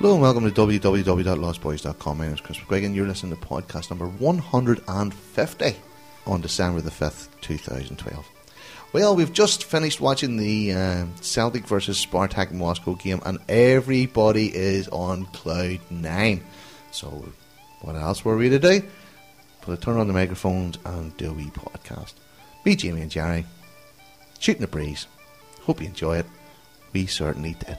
Hello and welcome to www.lostboys.com. My name is Chris McGuigan and you're listening to podcast number 150 on December the 5th, 2012. Well, we've just finished watching the Celtic versus Spartak Moscow game and everybody is on cloud 9. So, what else were we to do? But turn on the microphones and do a wee podcast. Me, Jamie and Jerry, shooting the breeze. Hope you enjoy it. We certainly did.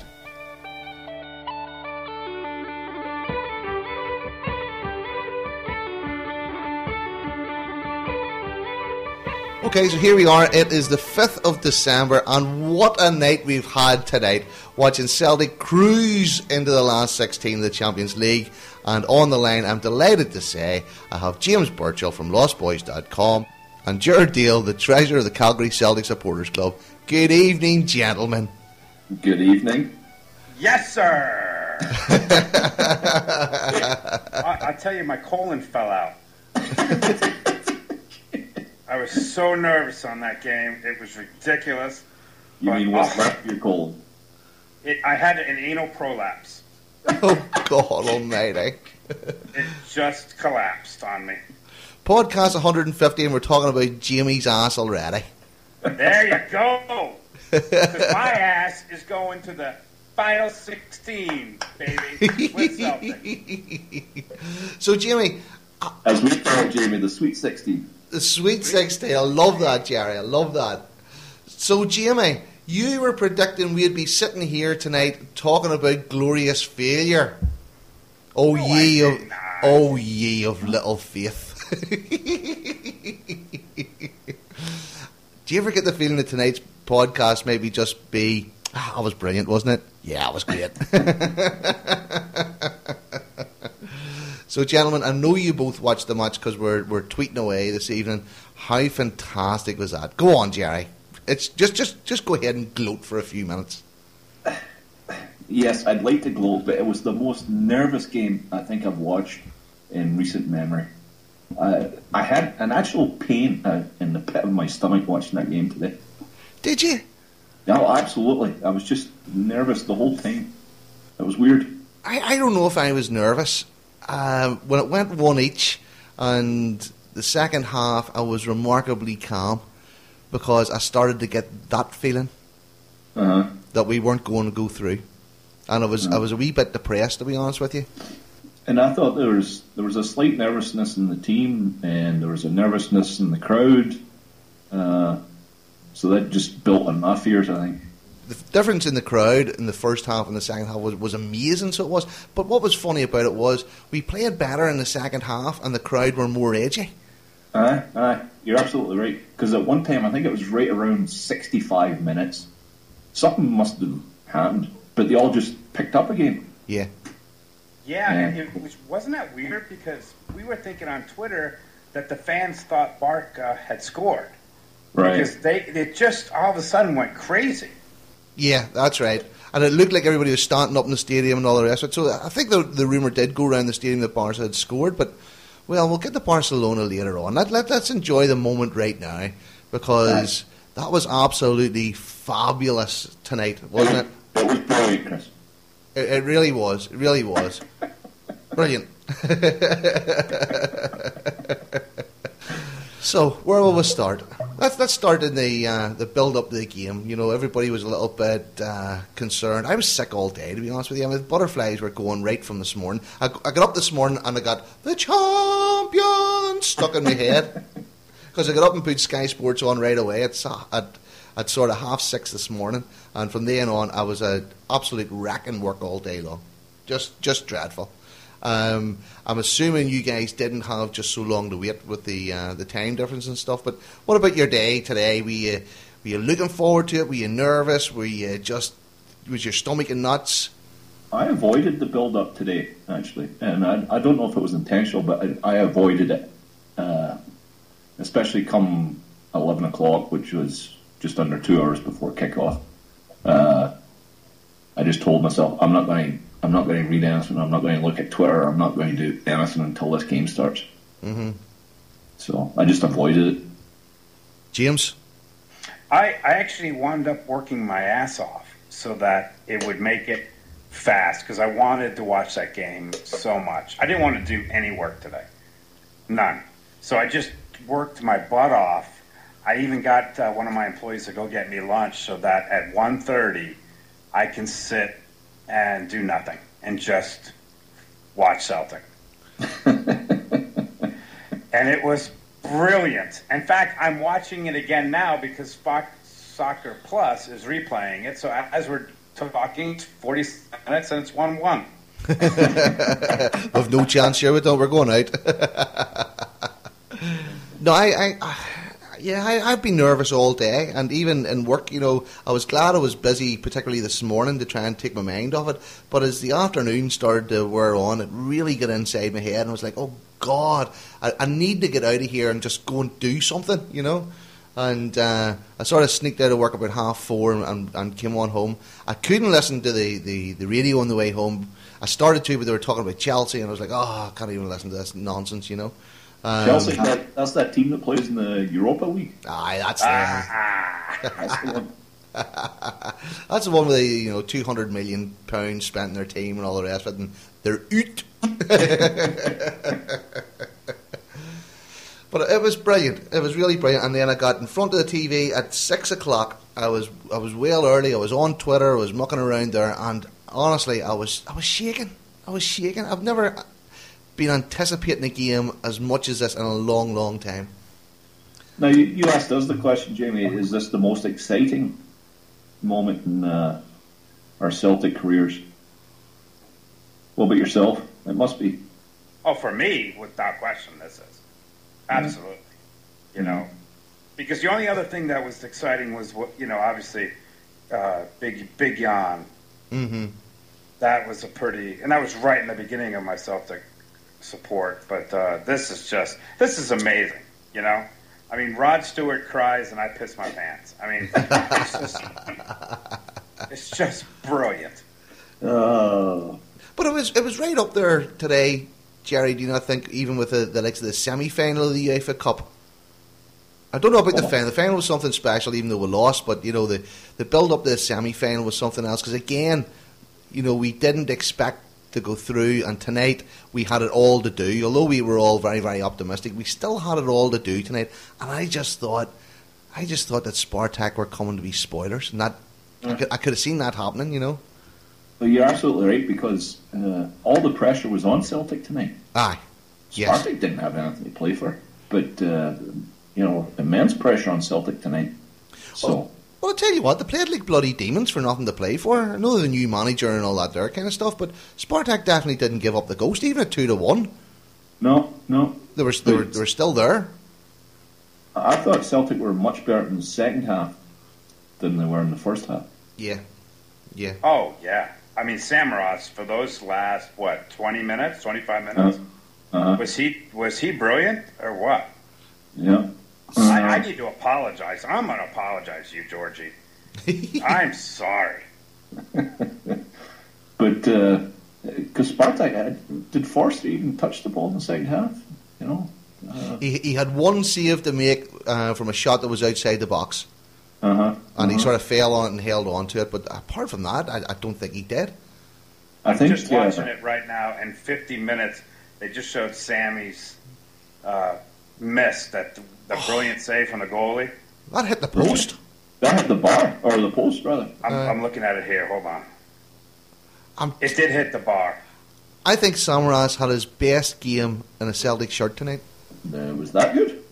Okay, so here we are. It is the 5th of December, and what a night we've had tonight, watching Celtic cruise into the last 16 of the Champions League. And on the line, I'm delighted to say, I have James Burchell from LostBhoys.com and Gerard Dale, the treasurer of the Calgary Celtic Supporters Club. Good evening, gentlemen. Good evening. Yes, sir. I tell you, my colon fell out. I was so nervous on that game. It was ridiculous. You mean what's left your colon? I had an anal prolapse. Oh, God almighty. It just collapsed on me. Podcast 150 and we're talking about Jamie's ass already. There you go. Because my ass is going to the final 16, baby, with Celtic. So, Jamie... As we call Jamie, the Sweet 16. The Sweet 16. I love that, Jerry. I love that. So, Jamie, you were predicting we'd be sitting here tonight talking about glorious failure. Oh, ye of little faith. Do you ever get the feeling that tonight's podcast maybe just be, that was brilliant, wasn't it? Yeah, it was great. So, gentlemen, I know you both watched the match because we're tweeting away this evening. How fantastic was that? Go on, Jerry. It's just go ahead and gloat for a few minutes. Yes, I'd like to gloat, but it was the most nervous game I think I've watched in recent memory. I had an actual pain in the pit of my stomach watching that game today. Did you? No, absolutely. I was just nervous the whole time. It was weird. I don't know if I was nervous. When it went one each, and the second half, I was remarkably calm because I started to get that feeling that we weren't going to go through, and I was a wee bit depressed, to be honest with you. And I thought there was a slight nervousness in the team, and there was a nervousness in the crowd, so that just built on my fears, I think. The difference in the crowd in the first half and the second half was amazing, so it was. But what was funny about it was we played better in the second half and the crowd were more edgy. Aye, you're absolutely right. Because at one time, I think it was right around 65 minutes, something must have happened, but they all just picked up again. Yeah. Yeah, wasn't that weird? Because we were thinking on Twitter that the fans thought Barca had scored. Right. Because they just all of a sudden went crazy. Yeah, that's right. And it looked like everybody was standing up in the stadium and all the rest of it. So I think the rumour did go around the stadium that Barca had scored. But, well, we'll get to Barcelona later on. Let's enjoy the moment right now. Because that was absolutely fabulous tonight, wasn't it? It was brilliant, Chris. It really was. It really was. Brilliant. So, where will we start? Let's start in the build-up to the game. You know, everybody was a little bit concerned. I was sick all day, to be honest with you. I mean, the butterflies were going right from this morning. I got up this morning and I got the champion stuck in my head. Because I got up and put Sky Sports on right away at sort of 6:30 this morning. And from then on, I was an absolute wrecking work all day long. Just dreadful. I'm assuming you guys didn't have just so long to wait with the time difference and stuff. But what about your day today? Were you looking forward to it? Were you nervous? Was your stomach in knots? I avoided the build-up today, actually, and I don't know if it was intentional, but I avoided it, especially come 11 o'clock, which was just under 2 hours before kickoff. I just told myself I'm not going to read anything. I'm not going to look at Twitter. I'm not going to do anything until this game starts. Mm-hmm. So I just avoided it. James? I actually wound up working my ass off so that it would make it fast because I wanted to watch that game so much. I didn't want to do any work today. None. So I just worked my butt off. I even got one of my employees to go get me lunch so that at 1:30 I can sit and do nothing and just watch Celtic. And it was brilliant. In fact, I'm watching it again now because Fox Soccer Plus is replaying it. So as we're talking, 40 minutes and it's 1-1. We've no chance here. We're going out. No, I've been nervous all day, and even in work, I was glad I was busy, particularly this morning, to try and take my mind off it. But as the afternoon started to wear on, it really got inside my head, and I was like, oh God, I need to get out of here and just go and do something, And I sort of sneaked out of work about 4:30 and came on home. I couldn't listen to the radio on the way home. I started to, but they were talking about Chelsea, and I was like, oh, I can't even listen to this nonsense, Chelsea, that's that team that plays in the Europa League. Aye, that's That's the one. That's the one with the £200 million spent on their team and all the rest of it, and they're out. But it was brilliant. It was really brilliant. And then I got in front of the TV at 6 o'clock. I was well early. I was on Twitter. I was mucking around there, and honestly, I was shaking. I've never been anticipating a game as much as this in a long, long time. Now, you asked us the question, Jamie, is this the most exciting moment in our Celtic careers? What about yourself? It must be. Oh, for me, without question, this is. Absolutely. Because the only other thing that was exciting was, obviously, Big Jan. Mm-hmm. That was and that was right in the beginning of my Celtic support. But this is amazing, I mean, Rod Stewart cries and I piss my pants. I mean, it's just brilliant. But it was right up there today, Jerry. Do you not think, even with the likes of the semi-final of the UEFA Cup? I don't know about the final. The final was something special, even though we lost. But the build-up to the semi-final was something else. Because again, we didn't expect to go through, and tonight we had it all to do. Although we were all very, very optimistic, we still had it all to do tonight. And I just thought that Spartak were coming to be spoilers, and that I could have seen that happening. Well, you're absolutely right, because all the pressure was on Celtic tonight. Aye, yes. Spartak didn't have anything to play for, but immense pressure on Celtic tonight. So. Well, I'll tell you what, they played like bloody demons for nothing to play for. I know the new manager and all that there kind of stuff, but Spartak definitely didn't give up the ghost, even at 2-1. No. They were still there. I thought Celtic were much better in the second half than they were in the first half. Yeah. Oh, yeah. I mean, Samaras, for those last, 20 minutes, 25 minutes? Was he brilliant or what? Yeah. I need to apologize. I'm going to apologize to you, Georgie. I'm sorry. But, because Spartak did Forster even touch the ball in the second half? He had one save to make from a shot that was outside the box. And he sort of fell on it and held on to it. But apart from that, I don't think he did. I think just watching it right now, in 50 minutes, they just showed Sammy's miss, the brilliant save from the goalie. That hit the post. That hit the bar, or the post, rather. I'm looking at it here. Hold on. It did hit the bar. I think Samaras had his best game in a Celtic shirt tonight. Was that good?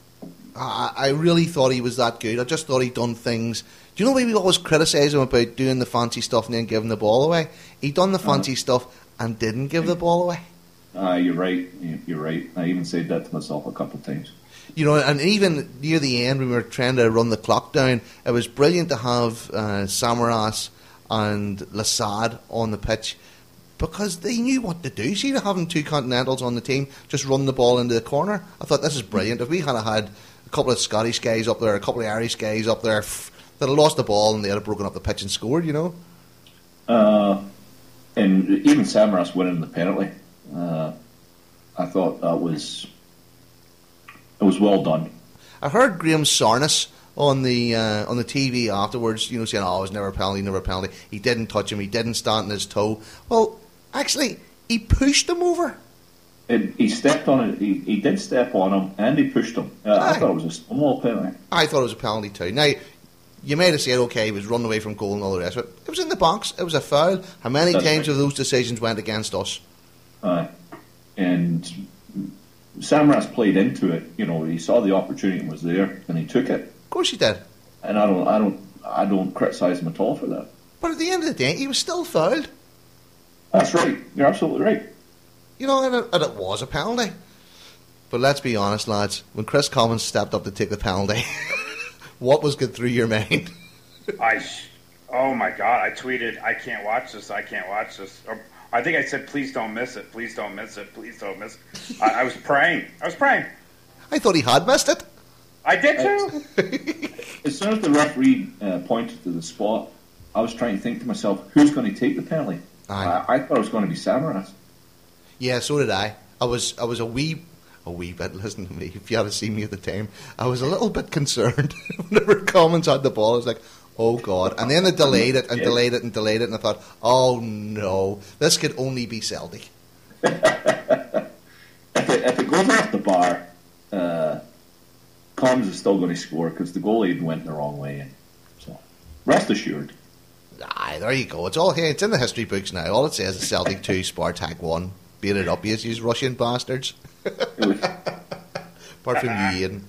I really thought he was that good. I just thought he'd done things. Do you know why we always criticise him about doing the fancy stuff and then giving the ball away? He done the fancy stuff and didn't give the ball away. You're right. You're right. I even said that to myself a couple of times. And even near the end when we were trying to run the clock down, it was brilliant to have Samaras and Lasad on the pitch, because they knew what to do. See, having two Continentals on the team, just run the ball into the corner. I thought, this is brilliant. If we had had a couple of Scottish guys up there, a couple of Irish guys up there, they'd have lost the ball and they'd have broken up the pitch and scored, And even Samaras winning the penalty, I thought it was well done. I heard Graham Sarnas on the TV afterwards, saying, "Oh, it was never a penalty, never a penalty. He didn't touch him. He didn't stand on his toe." Well, actually, he pushed him over. He stepped on it. He did step on him, and he pushed him. I thought it was a Stonewall penalty. I thought it was a penalty too. Now, you might have said, okay, he was running away from goal and all the rest of it. It was in the box. It was a foul. How many times have those decisions went against us? And Samaras played into it. He saw the opportunity was there, and he took it. Of course he did. And I don't criticise him at all for that. But at the end of the day, he was still fouled. That's right. You're absolutely right. And it was a penalty. But let's be honest, lads. When Chris Commons stepped up to take the penalty, what was going through your mind? Oh my God! I tweeted, "I can't watch this. I can't watch this." Or I think I said, "Please don't miss it. Please don't miss it. Please don't miss it." I was praying. I thought he had missed it. I did too. As soon as the referee pointed to the spot, I was trying to think to myself, who's going to take the penalty? I thought it was going to be Samaras. Yeah, so did I. I was a wee bit, listen to me, if you had seen me at the time, I was a little bit concerned whenever Commons had the ball. I was like, oh God. And then they delayed it and delayed it and delayed it, and I thought, oh no, this could only be Celtic. If it goes off the bar, Commons is still going to score because the goalie went the wrong way. So, rest assured. Aye, there you go. It's in the history books now. All it says is Celtic 2, Spartak 1. Beat it up, you Russian bastards. Apart from you, Ian.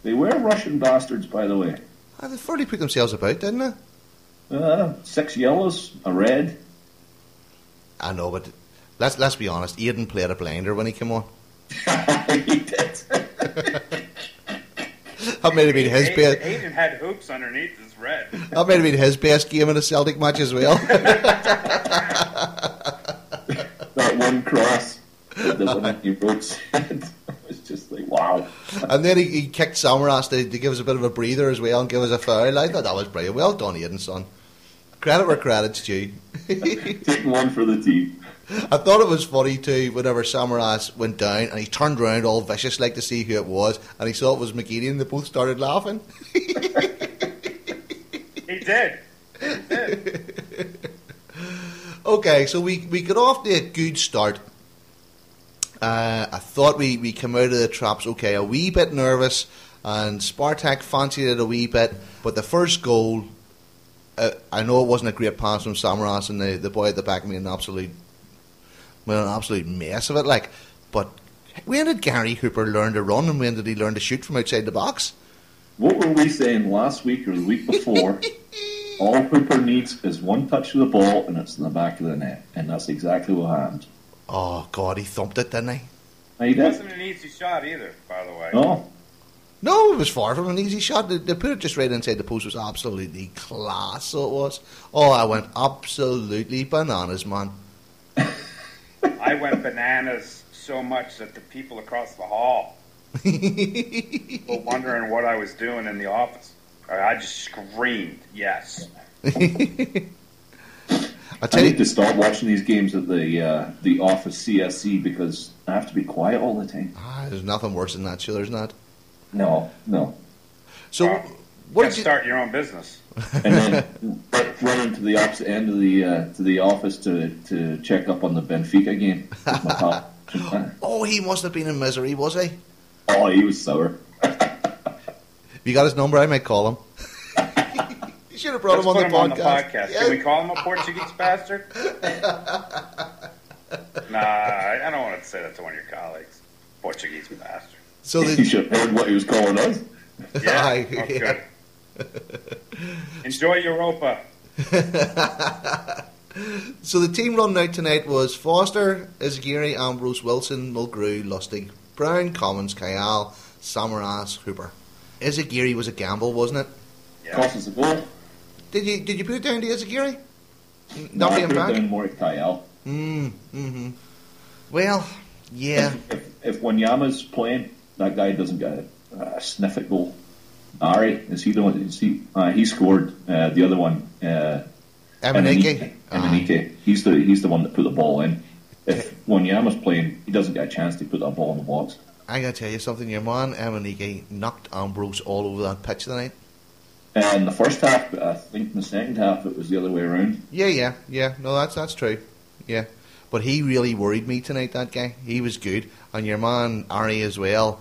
They were Russian bastards, by the way. They fairly put themselves about, didn't they? 6 yellows, a red. I know, but let's be honest. Aiden played a blinder when he came on. He did. That might have been his best. Aiden had hoops underneath his red. That might have been his best game in a Celtic match as well. That one cross that one he wrote it was just like, wow. And then he kicked Samaras to give us a bit of a breather as well and give us a foul. I thought that was brilliant. Well done, Aiden, son. Credit where credit's due. Taking one for the team. I thought it was funny too whenever Samaras went down and he turned around all vicious like to see who it was, and he saw it was McGeady and they both started laughing. He did. Okay, so we got off to a good start. I thought we came out of the traps okay, a wee bit nervous, and Spartak fancied it a wee bit, but the first goal, I know it wasn't a great pass from Samaras, and the boy at the back made an absolute mess of it. But when did Gary Hooper learn to run, and when did he learn to shoot from outside the box? What were we saying last week or the week before? All Hooper needs is one touch of the ball, and it's in the back of the net, and that's exactly what happened. Oh God, he thumped it, didn't he? He did. It wasn't an easy shot either, by the way. No, it was far from an easy shot. They put it just right inside the post. It was absolutely class, so it was. Oh, I went absolutely bananas, man. I went bananas so much that the people across the hall were wondering what I was doing in the office. I just screamed, yes. I need to stop watching these games at the office CSC because I have to be quiet all the time. There's nothing worse than that, sure there's not. No. So, what did you start your own business? And then run into the opposite end of the office to check up on the Benfica game. With my pal. Oh, he must have been in misery, was he? Oh, he was sour. You got his number? I might call him. You should have brought him on the podcast. Yes. Can we call him a Portuguese bastard? Nah, I don't want to say that to one of your colleagues. Portuguese bastard. So you should have heard what he was calling us. Yeah, good. Enjoy Europa. So the team running out tonight was Foster, Izagiri, Ambrose, Wilson, Mulgrew, Lustig, Brown, Commons, Kayal, Samaras, Hooper. Izagiri was a gamble, wasn't it? Yeah. Cost us a goal. Did you put it down to Izagiri? Not being back? I put it down more to Kayal. Mm-hmm. Well, yeah. If Wanyama's playing, that guy doesn't get a sniff at goal. Ari, is he the one? He scored the other one. Emenike. He's the one that put the ball in. If Wanyama's playing, he doesn't get a chance to put that ball in the box. I gotta tell you something. Your man Emanike knocked Ambrose all over that pitch tonight. And the first half, I think in the second half it was the other way around. Yeah. No, that's true. Yeah, but he really worried me tonight. That guy, he was good, and your man Ari as well.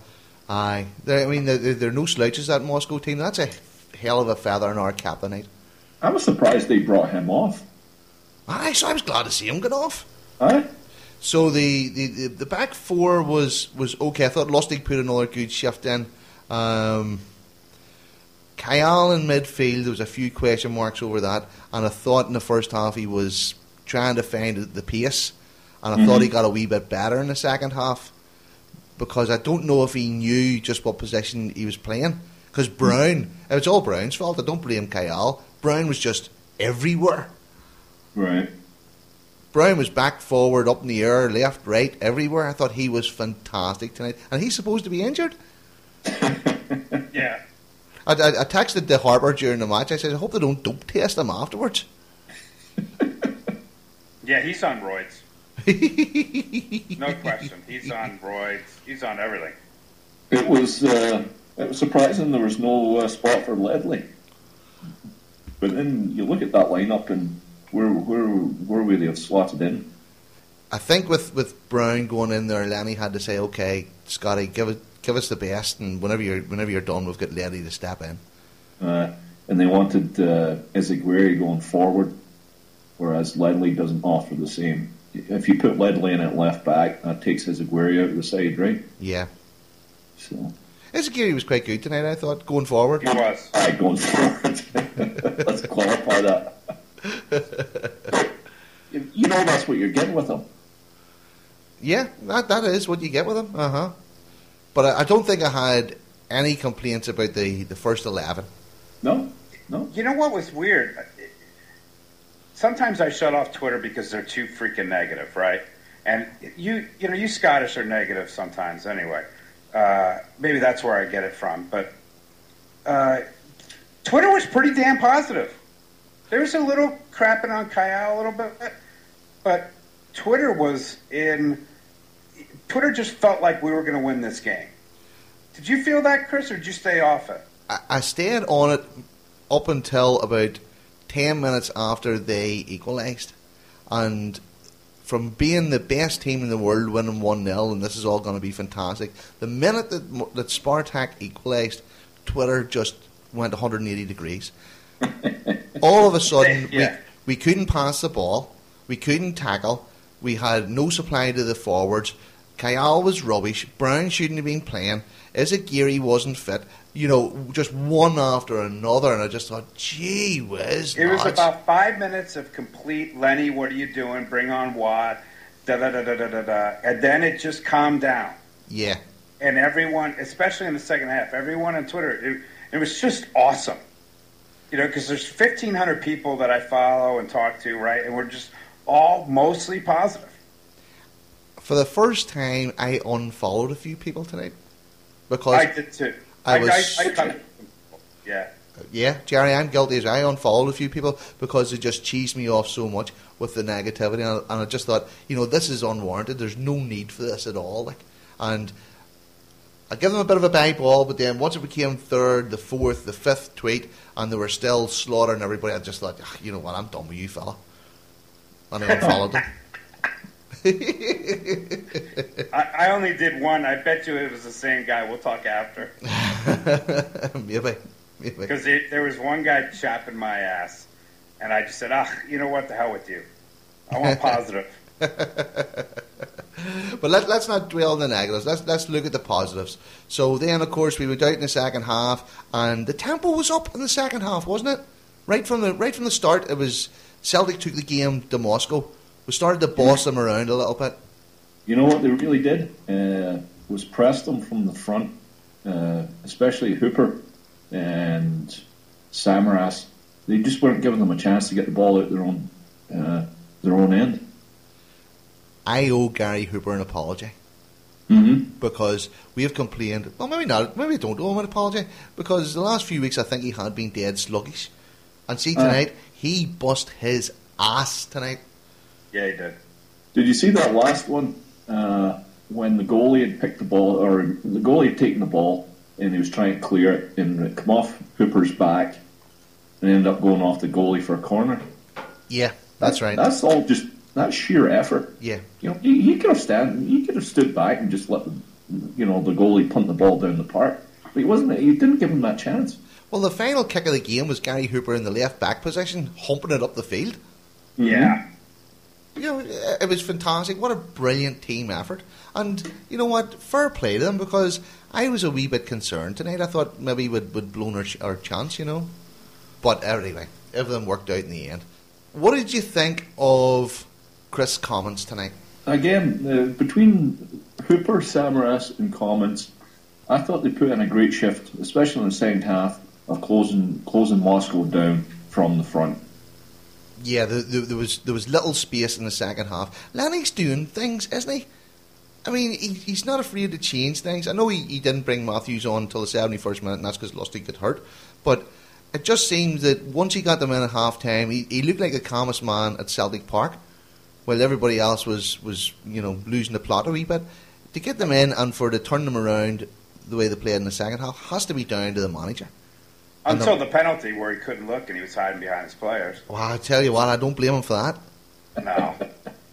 Aye, I mean, there are no slouches that Moscow team. That's a hell of a feather in our cap tonight. I was surprised they brought him off. Aye, so I was glad to see him get off. Aye. So the back four was okay. I thought Lustig put another good shift in. Kyle in midfield, there was a few question marks over that, and I thought in the first half he was trying to find the pace, and I thought he got a wee bit better in the second half, because I don't know if he knew just what position he was playing. Because Brown, it's all Brown's fault. I don't blame Kyle. Brown was just everywhere. Right. Brown was back, forward, up in the air, left, right, everywhere. I thought he was fantastic tonight, and he's supposed to be injured. Yeah. I texted the Harper during the match. I said, I hope they don't dope test him afterwards. Yeah, he's on roids. No question. He's on roids. He's on everything. It was surprising there was no spot for Ledley. But then you look at that lineup and where would they have slotted in? I think with Brown going in there, Lenny had to say, okay, Scotty, give us the best, and whenever you're done, we've got Lenny to step in. And they wanted Eziguiri going forward, whereas Ledley doesn't offer the same. If you put Ledley in at left back, that takes Eziguiri out of the side, right? Yeah. So Eziguiri was quite good tonight, I thought, going forward. He was. Aye, going forward. Let's qualify that. You know that's what you're getting with him. Yeah, that is what you get with him. But I don't think I had any complaints about the first 11. No. You know what was weird? Sometimes I shut off Twitter because they're too freaking negative, right? And you Scottish are negative sometimes anyway. Maybe that's where I get it from. But Twitter was pretty damn positive. There was a little crapping on Kyle a little bit, but Twitter just felt like we were going to win this game. Did you feel that, Chris, or did you stay off it? I stayed on it up until about 10 minutes after they equalised. And from being the best team in the world, winning 1-0, and this is all going to be fantastic, the minute that Spartak equalised, Twitter just went 180 degrees. All of a sudden, we couldn't pass the ball, we couldn't tackle, we had no supply to the forwards, Kyle was rubbish, Brown shouldn't have been playing, Eziguiri wasn't fit, just one after another, and I just thought, gee whiz. It was about 5 minutes of complete, Lenny, what are you doing, bring on Watt, da-da-da-da-da-da, and then it just calmed down. Yeah. And everyone, especially in the second half, everyone on Twitter, it was just awesome. Because there's 1,500 people that I follow and talk to, right? And we're just all mostly positive. For the first time, I unfollowed a few people tonight. Because I did too. Yeah, Jerry, I'm guilty as I unfollowed a few people because they just cheesed me off so much with the negativity. And I just thought, this is unwarranted. There's no need for this at all. And I give them a bit of a bye ball, but then once it became third, the fourth, the fifth tweet, and they were still slaughtering everybody, I just thought, you know what, I'm done with you, fella. And I unfollowed them. I only did one. I bet you it was the same guy. We'll talk after. Maybe. Because there was one guy chapping my ass, and I just said, you know what, the hell with you. I want positive. But let's not dwell on the negatives. Let's look at the positives. So then, of course, we went out in the second half, and the tempo was up in the second half, wasn't it? Right from the start, it was Celtic took the game to Moscow. We started to boss them around a little bit. You know what they really did was press them from the front, especially Hooper and Samaras. They just weren't giving them a chance to get the ball out their own end. I owe Gary Hooper an apology. Because we have complained, well, maybe not, maybe I don't owe him an apology, because the last few weeks I think he had been dead sluggish. And see, tonight, he bust his ass tonight. Yeah, he did. Did you see that last one when the goalie had picked the ball, or the goalie had taken the ball, and he was trying to clear it, and it come off Hooper's back, and ended up going off the goalie for a corner. Yeah, that's right. That's all just that sheer effort. Yeah, he could have stood back and just let the goalie punt the ball down the park, but he wasn't. He didn't give him that chance. Well, the final kick of the game was Gary Hooper in the left back position, humping it up the field. Yeah. It was fantastic. What a brilliant team effort. And you know what? Fair play to them, because I was a wee bit concerned tonight. I thought maybe we'd blown our chance, But anyway, everything worked out in the end. What did you think of Chris' comments tonight? Again, between Hooper, Samaras and comments, I thought they put in a great shift, especially in the second half, of closing Moscow down from the front. Yeah, there was little space in the second half. Lenny's doing things, isn't he? I mean, he's not afraid to change things. I know he didn't bring Matthews on until the 71st minute, and that's because Lustig got hurt. But it just seems that once he got them in at half-time, he looked like the calmest man at Celtic Park, while everybody else was losing the plot a wee bit. To get them in and for to turn them around the way they played in the second half has to be down to the manager. Until the penalty where he couldn't look and he was hiding behind his players. Well, I tell you what, I don't blame him for that. No,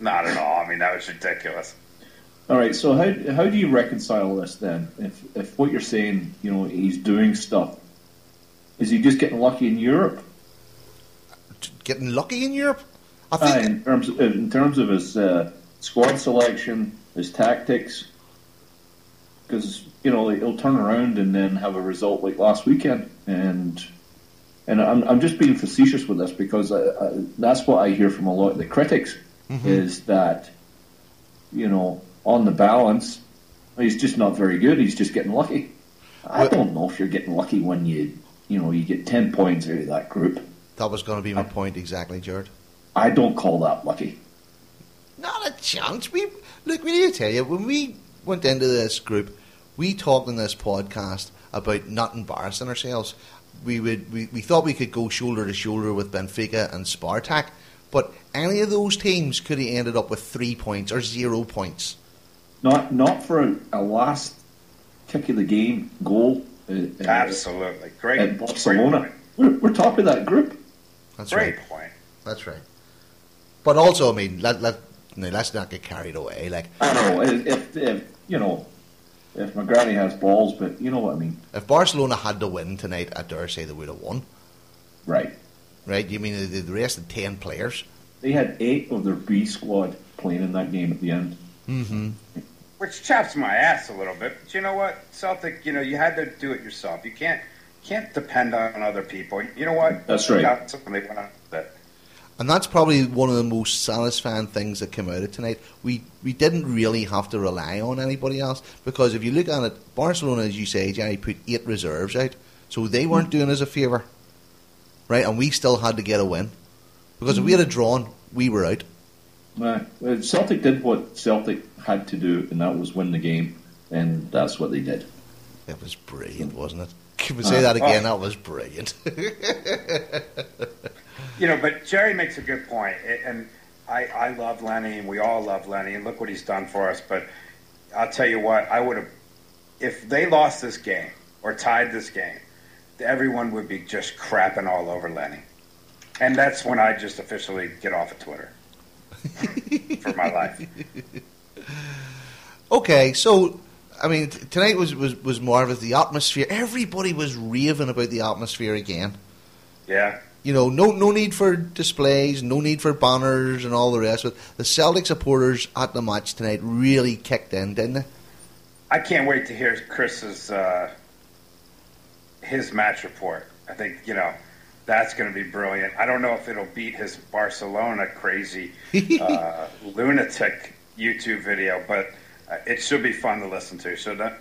not at all. I mean, that was ridiculous. All right, so how do you reconcile this then? If what you're saying, he's doing stuff, is he just getting lucky in Europe? Getting lucky in Europe? I think in terms of his squad selection, his tactics, because he'll turn around and then have a result like last weekend, and I'm just being facetious with this because that's what I hear from a lot of the critics is that on the balance he's just not very good. He's just getting lucky. I don't know if you're getting lucky when you get 10 points out of that group. That was going to be my point exactly, Jared. I don't call that lucky. Not a chance. We need to tell you, when we went into this group, we talked in this podcast about not embarrassing ourselves. We thought we could go shoulder to shoulder with Benfica and Spartak, but any of those teams could have ended up with 3 points or 0 points. Not for a last kick of the game goal. Absolutely, great at Barcelona. We're top of that group. That's great right. point. That's right. But also, I mean, let's not get carried away. Like, I know if McGrady has balls, but you know what I mean. If Barcelona had to win tonight, I dare say they would have won. Right. You mean the rest of 10 players? They had 8 of their B squad playing in that game at the end. Mm-hmm. Which chaps my ass a little bit. But you know what, Celtic? You had to do it yourself. You can't depend on other people. You know what? That's right. Got something they went on with it. And that's probably one of the most satisfying things that came out of tonight. We didn't really have to rely on anybody else, because if you look at it, Barcelona, as you say, Jerry, put 8 reserves out, so they weren't doing us a favour, right? And we still had to get a win, because if we had drawn, we were out. Celtic did what Celtic had to do, and that was win the game, and that's what they did. It was brilliant, wasn't it? Can we say that again? That was brilliant. But Jerry makes a good point, and I love Lenny, and we all love Lenny, and look what he's done for us. But I'll tell you what, I would have, if they lost this game or tied this game, everyone would be just crapping all over Lenny, and that's when I just officially get off of Twitter for my life. Okay, so I mean, tonight was marvelous. The atmosphere, everybody was raving about the atmosphere again. Yeah. No need for displays, no need for banners and all the rest of it. The Celtic supporters at the match tonight really kicked in, didn't they? I can't wait to hear Chris's his match report. I think, that's going to be brilliant. I don't know if it'll beat his Barcelona crazy lunatic YouTube video, but it should be fun to listen to, shouldn't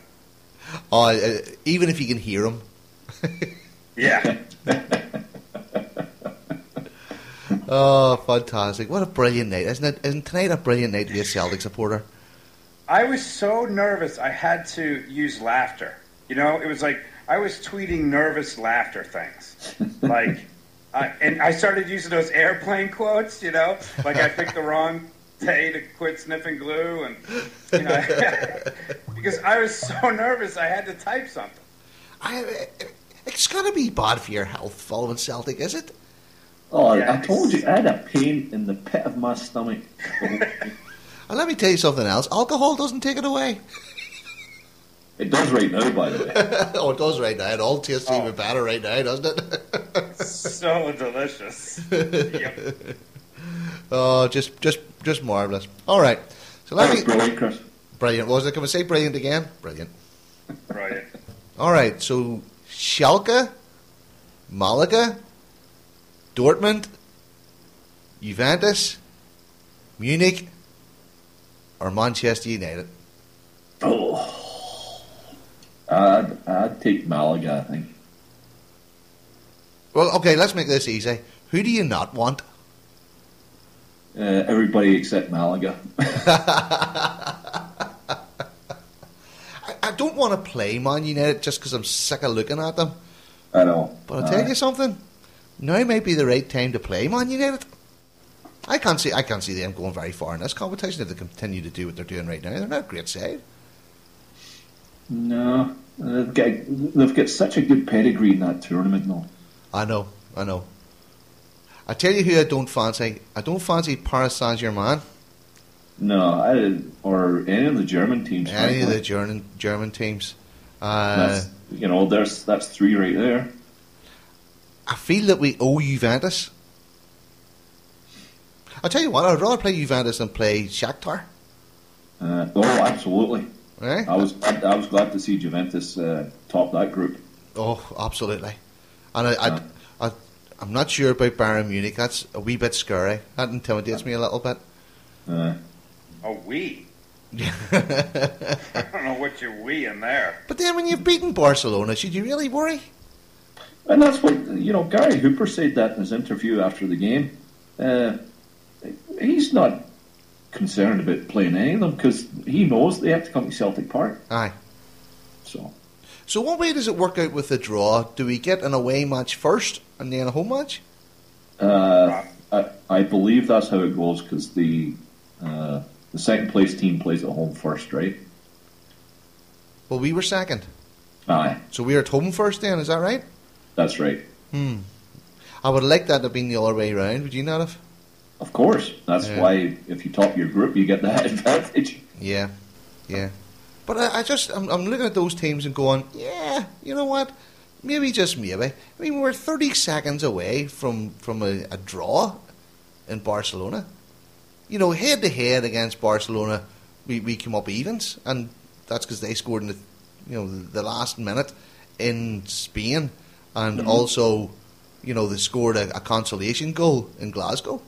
it? Even if you can hear him. Yeah. Oh, fantastic. What a brilliant night, isn't it? Isn't tonight a brilliant night to be a Celtic supporter? I was so nervous I had to use laughter. It was like I was tweeting nervous laughter things. Like, and I started using those airplane quotes, like I picked the wrong day to quit sniffing glue, and because I was so nervous, I had to type something. It's got to be bad for your health following Celtic, is it? Oh, Yes. I told you, I had a pain in the pit of my stomach. And let me tell you something else. Alcohol doesn't take it away. It does right now, by the way. Oh, it does right now. It all tastes even better right now, doesn't it? So delicious. Yep. Oh, just marvellous. All right. So let That was me... brilliant, Chris. Brilliant. Was it? Can we say brilliant again? Brilliant. Right. All right. So Schalke, Malaga, Dortmund, Juventus, Munich, or Manchester United? Oh, I'd take Malaga, I think. Well, okay, let's make this easy. Who do you not want? Everybody except Malaga. I don't want to play Man United just because I'm sick of looking at them. I know. But I'll tell you something. Now might be the right time to play Man United. I can't see them going very far in this competition if they continue to do what they're doing right now. They're not a great side. No, they've got such a good pedigree in that tournament, though. I know. I tell you who I don't fancy. I don't fancy Paris Saint-Germain. No, or any of the German teams. Any of frankly. the German teams. That's three right there. I feel that we owe Juventus. I'll tell you what, I'd rather play Juventus than play Shakhtar. Absolutely. Right? I was glad to see Juventus top that group. Oh, absolutely. And I'm not sure about Bayern Munich. That's a wee bit scary. That intimidates me a little bit. Oh, we. I don't know what you're we in there. But then when you've beaten Barcelona, should you really worry? And that's what, Gary Hooper said that in his interview after the game. He's not concerned about playing any of them because he knows they have to come to Celtic Park. Aye. So what way does it work out with the draw? Do we get an away match first and then a home match? I believe that's how it goes because the second place team plays at home first, right? Well, we were second. Aye. So we were at home first then, is that right? That's right. I would like that to have been the other way around, would you not have? Of course. That's why if you top your group, you get that advantage. Yeah. But I'm looking at those teams and going, yeah, you know what? Maybe, just maybe. I mean, we're 30 seconds away from a draw in Barcelona. Head to head against Barcelona, we come up evens, and that's because they scored in the last minute in Spain, and also, they scored a consolation goal in Glasgow.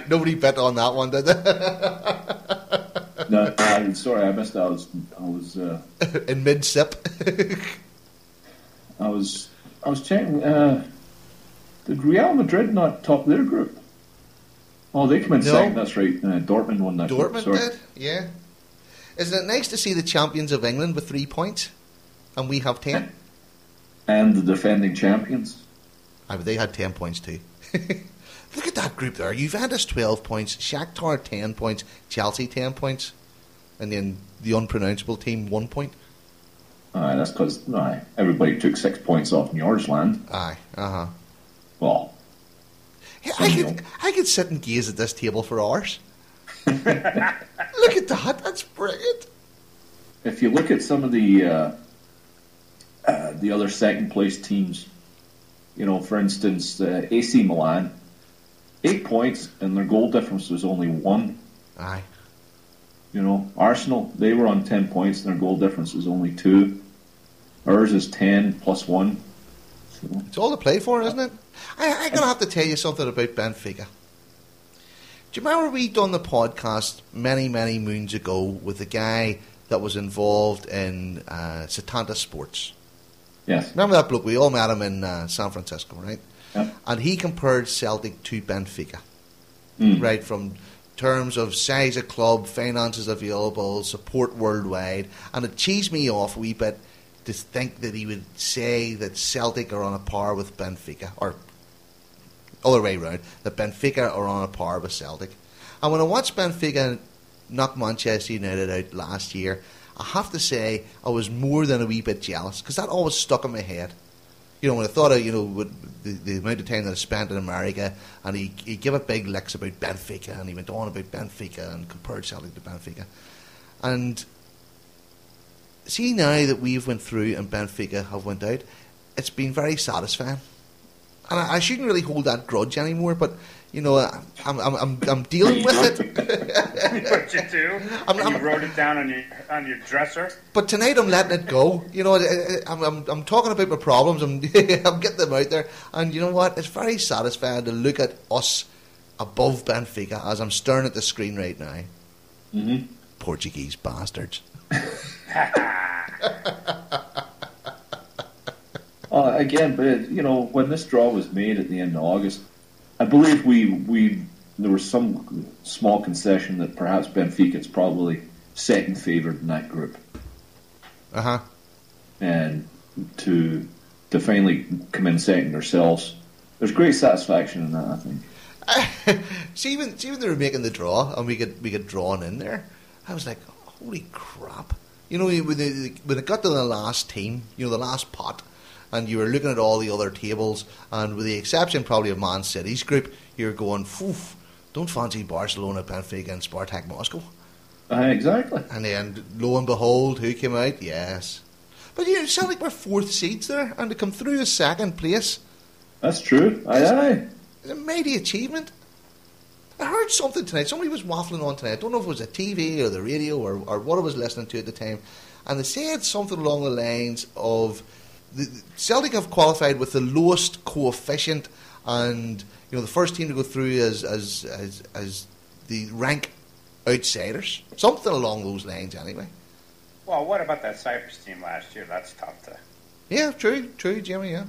Nobody bet on that one, did they? No, sorry, I missed that. I was in mid sip. I was checking. Did Real Madrid not top their group? Oh, they come in second. That's right. Dortmund won that. Dortmund group. did. Yeah. Isn't it nice to see the champions of England with 3 points, and we have 10? And the defending champions. But they had 10 points too. Look at that group there. Juventus 12 points, Shakhtar 10 points, Chelsea 10 points, and then the unpronounceable team 1 point. Aye, that's because everybody took 6 points off in yours land. Aye, Well, yeah, I could sit and gaze at this table for hours. Look at that. That's brilliant. If you look at some of the other second place teams, for instance, AC Milan, 8 points, and their goal difference was only 1. Aye. Arsenal, they were on 10 points, and their goal difference was only 2. Ours is 10 plus 1. So. It's all to play for, isn't it? I'm going to have to tell you something about Benfica. Do you remember we done the podcast many, many moons ago with the guy that was involved in Setanta Sports? Yes. Remember that bloke? We all met him in San Francisco, right? Yep. And he compared Celtic to Benfica, right, from terms of size of club, finances available, support worldwide. And it cheesed me off a wee bit to think that he would say that Celtic are on a par with Benfica, or other way round, that Benfica are on a par with Celtic. And when I watched Benfica knock Manchester United out last year, I have to say I was more than a wee bit jealous, because that always stuck in my head. You know, when I thought of, with the amount of time that I spent in America, and he gave it big licks about Benfica, and he went on about Benfica and compared Celtic to Benfica. And see, now that we've went through and Benfica have went out, it's been very satisfying. And I shouldn't really hold that grudge anymore, but I'm dealing with it. What you do? You wrote it down on your dresser. But tonight I'm letting it go. I'm talking about my problems. I'm getting them out there, and you know what? It's very satisfying to look at us above Benfica as I'm staring at the screen right now. Mm-hmm. Portuguese bastards. Again, but when this draw was made at the end of August, I believe there was some small concession that perhaps Benfica's probably second favoured in that group. And to finally come in second ourselves, there's great satisfaction in that, I think. See, when they were making the draw and we get drawn in there, I was like, holy crap! When it got to the last team, the last pot, and you were looking at all the other tables, and with the exception probably of Man City's group, you're going, "Poof, don't fancy Barcelona, Benfica, and Spartak Moscow." Exactly. And then, lo and behold, who came out? Yes. But it sound like we're fourth seeds there, and to come through as second place. That's true. Aye. It's a mighty achievement. I heard something tonight. Somebody was waffling on tonight. I don't know if it was the TV or the radio or what I was listening to at the time. And they said something along the lines of the Celtic have qualified with the lowest coefficient, and the first team to go through as the rank outsiders. Something along those lines, anyway. Well, what about that Cyprus team last year? That's tough to. Yeah, true, Jimmy. Yeah.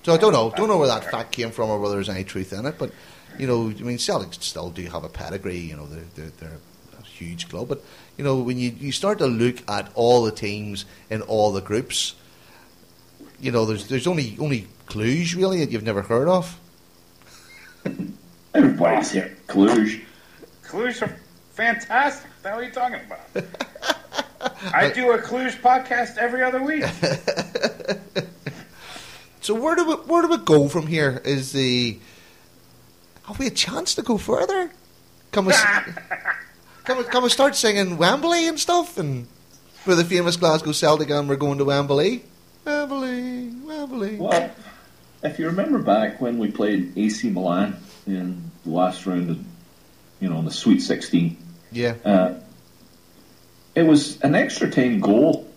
So I don't know where that fact came from or whether there's any truth in it, but Celtic still do have a pedigree. They're a huge club, but when you start to look at all the teams in all the groups, there's only Cluj really that you've never heard of. Everybody's here. Cluj are fantastic. What the hell are you talking about? I do a Cluj podcast every other week. So where do we go from here? Have we a chance to go further? Can we start singing Wembley and stuff, and for the famous Glasgow Celtic, and we're going to Wembley? Wembley. Well, if you remember back when we played AC Milan in the last round of, in the Sweet 16. Yeah. It was an extra time goal,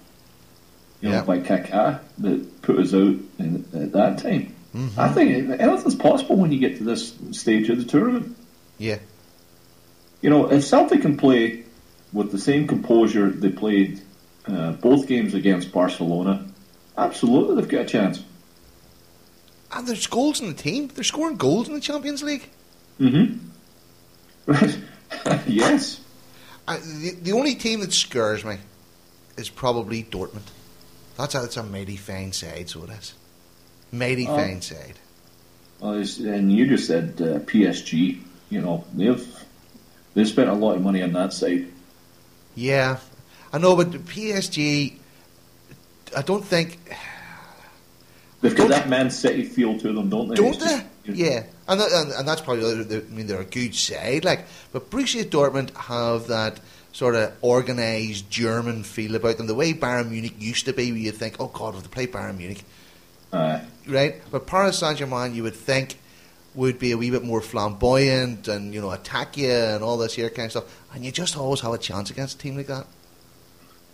by Kaká that put us out at that time. Mm-hmm. I think anything's possible when you get to this stage of the tournament. Yeah. If Celtic can play with the same composure they played both games against Barcelona, absolutely they've got a chance. And there's goals in the team. They're scoring goals in the Champions League. Mm-hmm. Yes. The only team that scares me is probably Dortmund. That's a mighty fine side, so it is. Mighty fine side. Well, and you just said PSG. They've spent a lot of money on that side. Yeah, I know, but PSG, I don't think they've got that Man City feel to them, don't they? Don't they? Yeah, and that's probably. They're a good side, but Borussia Dortmund have that sort of organised German feel about them, the way Bayern Munich used to be, where you think, oh God, if they play Bayern Munich, right? But Paris Saint-Germain, you would think, would be a wee bit more flamboyant and attack you and all this here kind of stuff, and you just always have a chance against a team like that.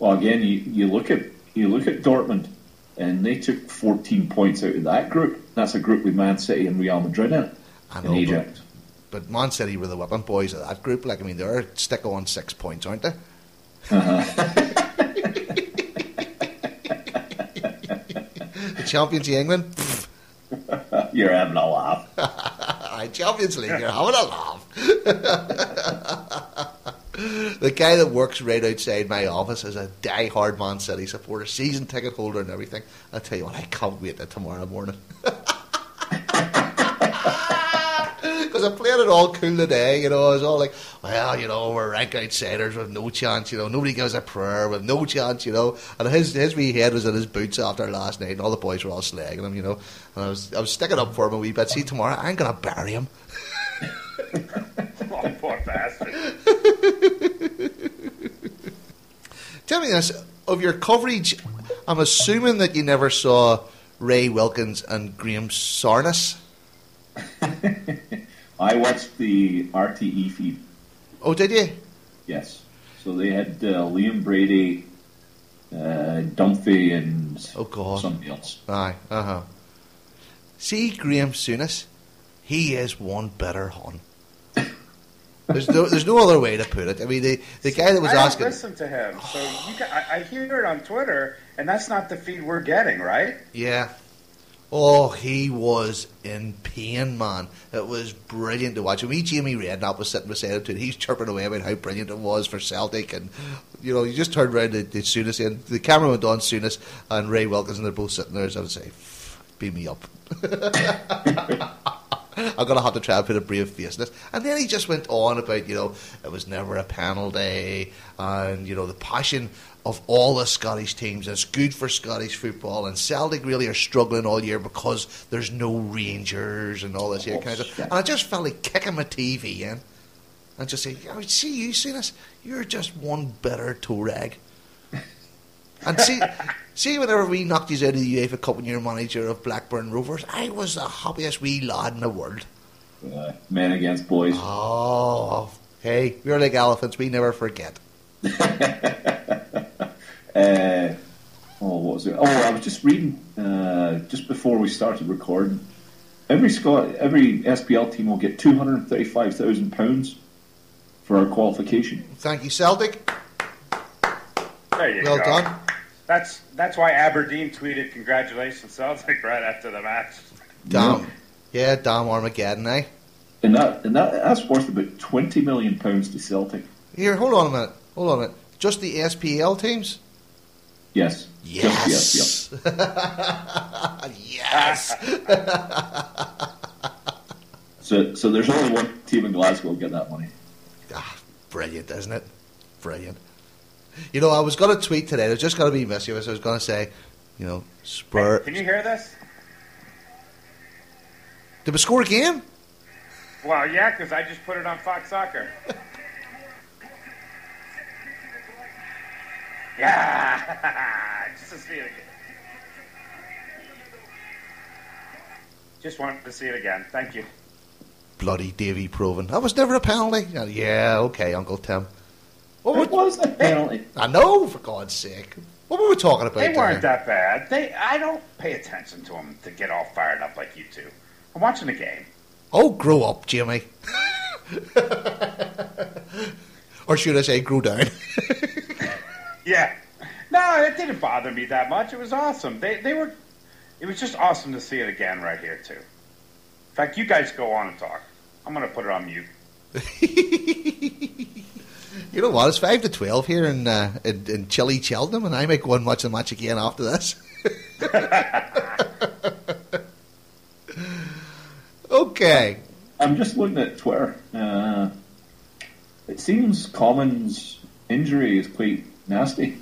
Well, again, you look at Dortmund, and they took 14 points out of that group. That's a group with Man City and Real Madrid in it. I know, Ajax. But Man City were the whipping boys of that group. They're stick on 6 points, aren't they? The champions of England. You're having a laugh. Champions League, you're having a laugh. The guy that works right outside my office is a die-hard Man City supporter, season ticket holder and everything. I'll tell you what, I can't wait till tomorrow morning. Because I played it all cool today, you know. I was all like, well, you know, we're rank outsiders with no chance, you know. Nobody gives a prayer with no chance, you know. And his wee head was in his boots after last night, and all the boys were all slagging him, you know. And I was sticking up for him a wee bit. See, tomorrow I ain't going to bury him. Oh, poor bastard. Tell me this, of your coverage, I'm assuming that you never saw Ray Wilkins and Graham Souness. I watched the RTE feed. Oh, did you? Yes. So they had Liam Brady, Dunphy, and somebody else. Aye, See, Graham Souness, he is one bitter hun. There's no other way to put it. I mean, the guy that was asking... I don't listen to him, so I hear it on Twitter, and that's not the feed we're getting, right? Yeah. Oh, he was in pain, man. It was brilliant to watch. And me, Jamie Redknapp was sitting beside him too. He's chirping away about how brilliant it was for Celtic, and you know, you just turned around to Souness, and the camera went on Souness and Ray Wilkins, and they're both sitting there. So I would say, beam me up. I'm going to have to try and put a brave face in this. And then he just went on about, you know, it was never a penalty, and, you know, the passion of all the Scottish teams, and it's good for Scottish football, and Celtic really are struggling all year because there's no Rangers and all this here kind of stuff. And I just felt like kicking my TV in and just saying, oh, see, you see this? You're just one bitter toe rag. And see, whenever we knocked you out of the UEFA Cup when you were manager of Blackburn Rovers, I was the happiest wee lad in the world. Men against boys. Oh, hey, we're like elephants. We never forget. What was it? Oh, I was just reading just before we started recording. Every SPL team will get £235,000 for our qualification. Thank you, Celtic. There you go. Well done. That's why Aberdeen tweeted congratulations Celtic right after the match. Damn. Yeah, damn Armageddon, eh? And that's worth about £20 million to Celtic. Here, hold on a minute. Just the SPL teams? Yes. Yes. Just the SPL. Yes. So there's only one team in Glasgow will get that money. Brilliant, isn't it? Brilliant. You know, I was going to tweet today. I was just going to be mischievous. I was going to say, you know, Spur. Hey, can you hear this? Did we score a game? Well, yeah, because I just put it on Fox Soccer. Yeah, just to see it again. Just wanted to see it again. Thank you. Bloody Davy Proven. That was never a penalty. Yeah, okay, Uncle Tim. What was a penalty? I know, for God's sake. What were we talking about? They weren't that bad. I don't pay attention to them to get all fired up like you two. I'm watching the game. Oh, grow up, Jimmy. Or should I say, grow down? Yeah. No, it didn't bother me that much. It was awesome. They were. It was just awesome to see it again right here too. In fact, you guys go on and talk. I'm going to put it on mute. You know what? It's 5-12 here in chilly Cheltenham, and I might go and watch the match again after this. Okay. I'm just looking at Twitter. It seems Commons' injury is quite nasty.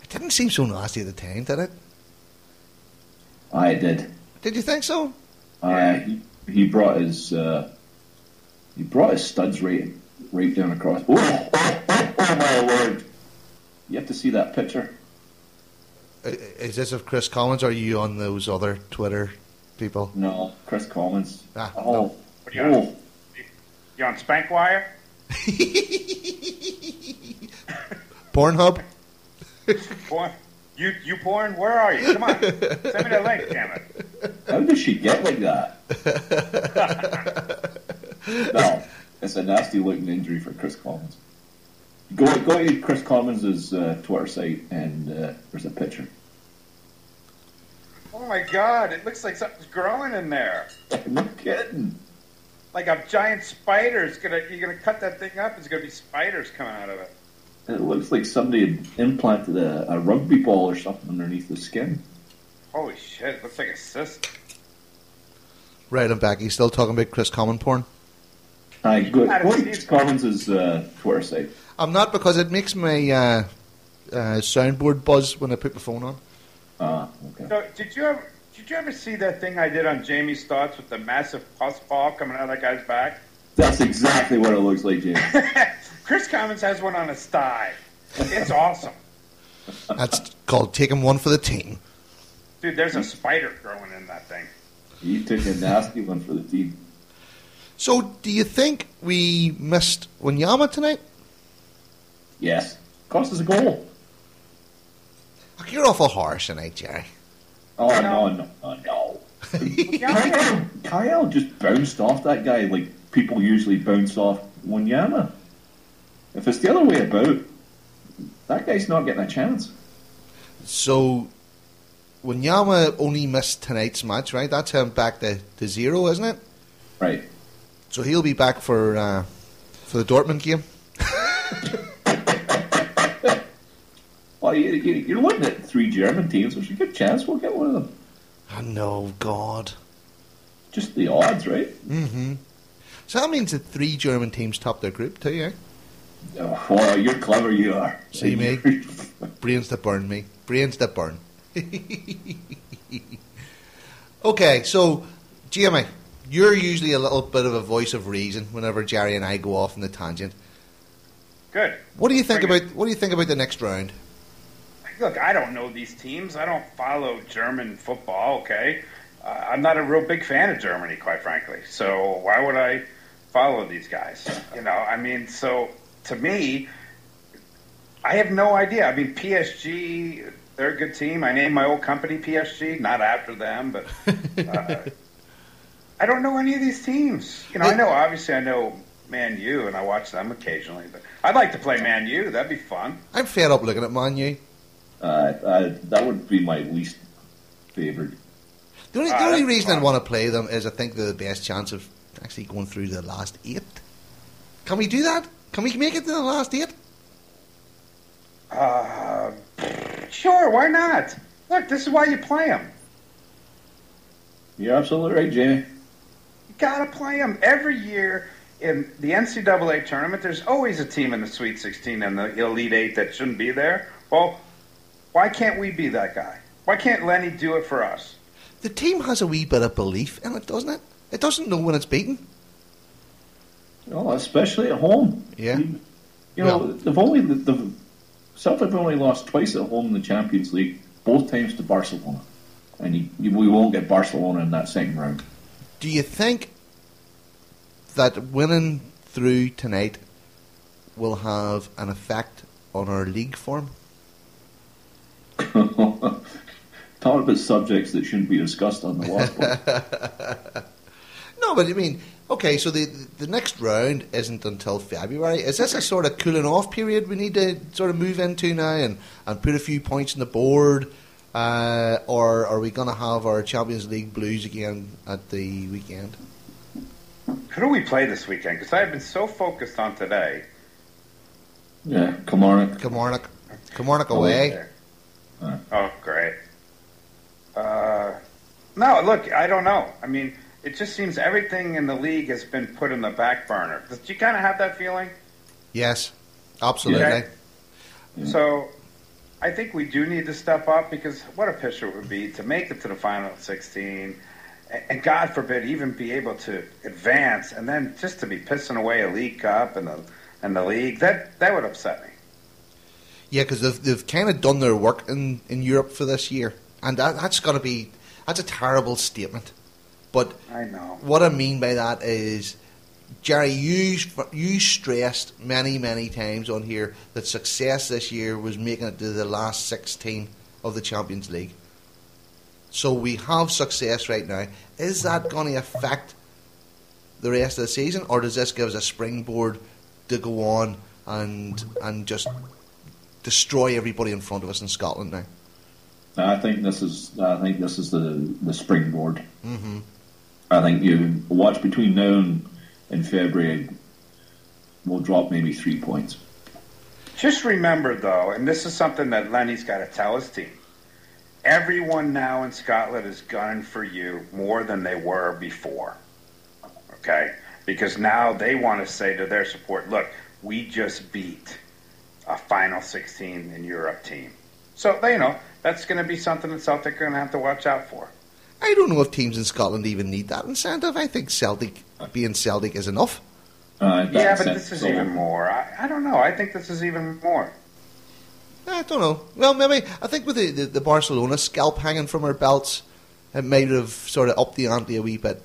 It didn't seem so nasty at the time, did it? I did. Did you think so? He brought his studs right down across. Oh my Lord! You have to see that picture. Is this of Chris Collins, or are you on those other Twitter people? No, Chris Collins. No. What are you on? You on Spankwire? Pornhub? Porn? You porn? Where are you? Come on. Send me the link, damn it. How does she get like that? No, it's a nasty looking injury for Chris Collins. Go to Chris Collins' Twitter site and there's a picture. Oh my God, it looks like something's growing in there. No kidding. Like a giant spider. You're gonna cut that thing up, there's gonna be spiders coming out of it. It looks like somebody had implanted a rugby ball or something underneath the skin. Holy shit, it looks like a cyst. Right, I'm back. You still talking about Chris Common porn? Hi, good. What's Collins' Twitter site? I'm not, because it makes my soundboard buzz when I put my phone on. Okay. So did you ever see that thing I did on Jamie's thoughts with the massive pus ball coming out of that guy's back? That's exactly what it looks like, Jamie. Chris Commons has one on his thigh. It's awesome. That's called taking one for the team. Dude, there's a spider growing in that thing. You took a nasty one for the team. So, do you think we missed Wanyama tonight? Yes. Cost us a goal. You're awful harsh tonight, Jerry. Oh, no. Kyle just bounced off that guy like people usually bounce off Wanyama. If it's the other way about, that guy's not getting a chance. So, Wanyama only missed tonight's match, right? That's him back to 0, isn't it? Right. So he'll be back for the Dortmund game. Well, you're looking at 3 German teams. There's a good chance we'll get one of them. Oh, no, God. Just the odds, right? Mm-hmm. So that means that 3 German teams top their group too, yeah? Oh, well, you're clever, you are. See me? Brains that burn me. Brains that burn. Okay, so, Jamie, you're usually a little bit of a voice of reason whenever Jerry and I go off on the tangent. Good. What do you think about the next round? Look, I don't know these teams. I don't follow German football, okay? I'm not a real big fan of Germany, quite frankly. So why would I follow these guys? So to me, I have no idea. I mean, PSG, they're a good team. I named my old company PSG, not after them, but I don't know any of these teams. I know Man U, and I watch them occasionally, but I'd like to play Man U. That'd be fun. I'm fed up looking at Man U. That would be my least favourite. The only reason I'd want to play them is I think they're the best chance of actually going through the last 8. Can we do that? Can we make it to the last 8? Sure, why not? Look, this is why you play them. You're absolutely right, Jamie. You gotta play them every year. In the NCAA tournament, there's always a team in the Sweet 16 and the Elite 8 that shouldn't be there. Well, why can't we be that guy? Why can't Lenny do it for us? The team has a wee bit of belief in it, doesn't it? It doesn't know when it's beaten. Oh, especially at home. Yeah. The Celtic have only lost twice at home in the Champions League, both times to Barcelona. And we won't get Barcelona in that second round. Do you think that winning through tonight will have an effect on our league form? Talk about subjects that shouldn't be discussed on the LostBhoys. No, but I mean, okay, so the next round isn't until February. Is this a sort of cooling off period we need to sort of move into now and put a few points on the board? Or are we going to have our Champions League blues again at the weekend? Who do we play this weekend? Because I've been so focused on today. Yeah, Kilmarnock. Kilmarnock away. Oh, great. No, look, I don't know. I mean, it just seems everything in the league has been put in the back burner. Did you kind of have that feeling? Yes, absolutely. Okay. Yeah. So I think we do need to step up, because what a picture it would be to make it to the final 16 and God forbid even be able to advance, and then just to be pissing away a League Cup and the league. That would upset me. Yeah, because they've kind of done their work in Europe for this year, and that's a terrible statement. But I know what I mean by that is, Jerry, you stressed many times on here that success this year was making it to the last 16 of the Champions League. So we have success right now. Is that going to affect the rest of the season, or does this give us a springboard to go on and just destroy everybody in front of us in Scotland now? I think this is the springboard. Mm-hmm. I think you watch between now and in February, we'll drop maybe 3 points. Just remember, though, and this is something that Lenny's got to tell his team, everyone now in Scotland is gunning for you more than they were before. Okay? because now they want to say to their support, look, we just beat a Final 16 in Europe team. So, that's going to be something that Celtic are going to have to watch out for. I don't know if teams in Scotland even need that incentive. I think Celtic, being Celtic, is enough. But this is even more. I don't know. I think this is even more. I don't know. Well, maybe, I think with the Barcelona scalp hanging from our belts, it might have sort of upped the ante a wee bit.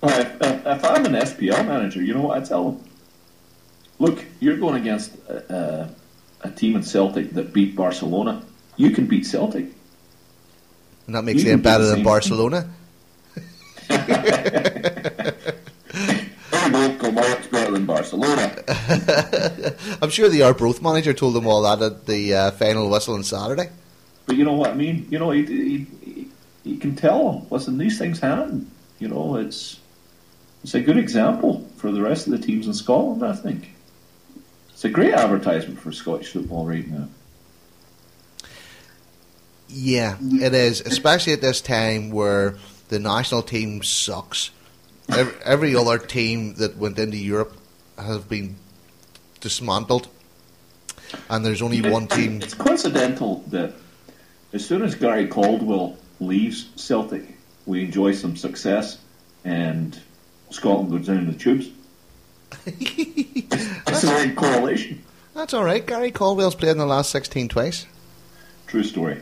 If I'm an SPL manager, you know what I tell them? Look, you're going against a team in Celtic that beat Barcelona. You can beat Celtic. And that makes them better than Barcelona. Kilmarnock's better than Barcelona. I'm sure the Arbroath manager told them all that at the final whistle on Saturday. But you know what I mean? You know, he can tell them, listen, these things happen. You know, it's a good example for the rest of the teams in Scotland, I think. It's a great advertisement for Scottish football right now. Yeah, it is, especially at this time where the national team sucks. Every other team that went into Europe has been dismantled, and there's only one team. It's coincidental that as soon as Gary Caldwell leaves Celtic, we enjoy some success, and Scotland goes down the tubes. That's a right correlation. That's all right. Gary Caldwell's played in the last 16 twice. True story.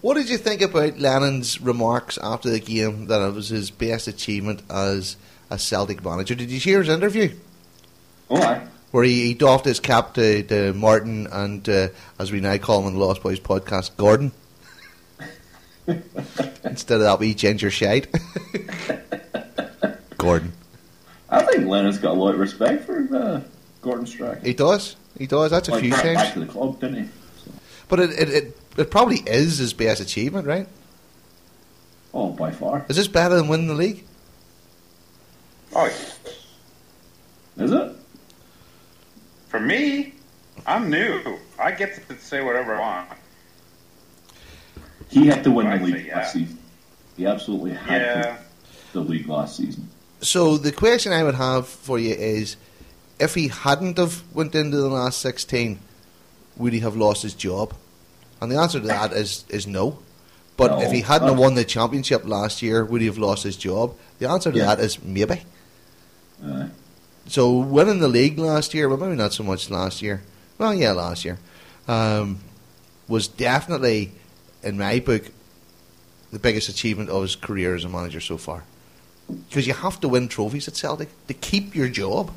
What did you think about Lennon's remarks after the game that it was his best achievement as a Celtic manager? Did you hear his interview? Oh, aye. Where he doffed his cap to Martin and, as we now call him on the LostBhoys Podcast, Gordon. Instead of that wee ginger shite. Gordon. I think Lennon's got a lot of respect for Gordon Strachan. He does. That's a few times. Back to the club, didn't he? So. But it probably is his best achievement, right? Oh, by far. Is this better than winning the league? Oh, is it? For me, I'm new. I get to say whatever I want. He had to win the league last season. He absolutely had to the league last season. So the question I would have for you is, if he hadn't have went into the last 16, would he have lost his job? And the answer to that is no. But No. if he hadn't have won the championship last year, would he have lost his job? The answer to that is maybe. So winning the league last year, well, maybe not so much last year. Well, yeah, last year. Was definitely, in my book, the biggest achievement of his career as a manager so far. Because you have to win trophies at Celtic to keep your job.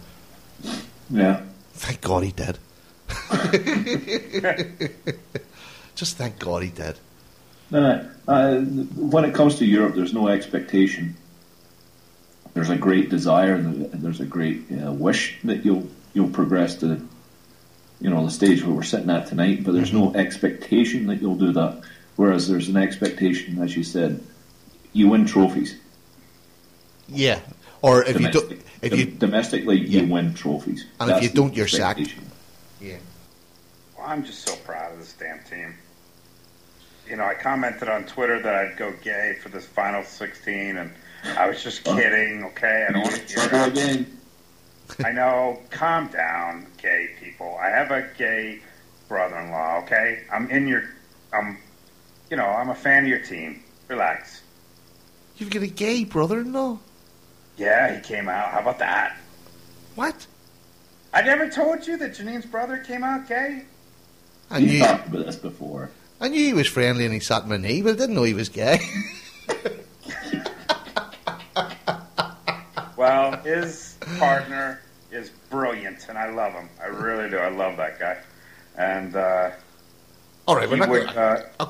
Yeah. Thank God he did. Just thank God he did. When it comes to Europe, there's no expectation. There's a great desire, and there's a great wish that you'll progress to, the stage where we're sitting at tonight. But there's no expectation that you'll do that. Whereas there's an expectation, as you said, you win trophies. Yeah, or if domestically, you win trophies, and if you don't, you're sacked. Yeah. Well, I'm just so proud of this damn team. I commented on Twitter that I'd go gay for this final 16, and I was just kidding. Okay, I don't want to hear it. Again. I know. Calm down, gay people. I have a gay brother-in-law. Okay, I'm a fan of your team. Relax. You've got a gay brother-in-law? Yeah, he came out. How about that? What? I never told you that Janine's brother came out gay? You talked about this before. I knew he was friendly and he sat in my knee, but I didn't know he was gay. Well, his partner is brilliant, and I love him. I really do. I love that guy. And, all right,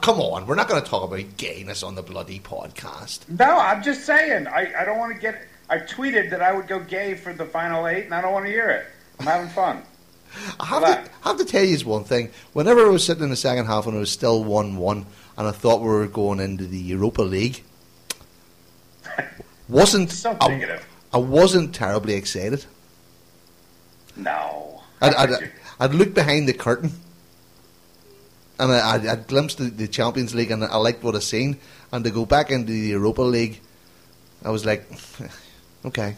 come on. We're not going to talk about gayness on the bloody podcast. No, I'm just saying. I don't want to get... I tweeted that I would go gay for the final 8, and I don't want to hear it. I'm having fun. I have to tell you one thing. Whenever I was sitting in the second half and it was still 1-1, and I thought we were going into the Europa League, I wasn't terribly excited. No. I'd looked behind the curtain, and I'd glimpsed the Champions League, and I liked what I seen. And to go back into the Europa League, I was like, okay.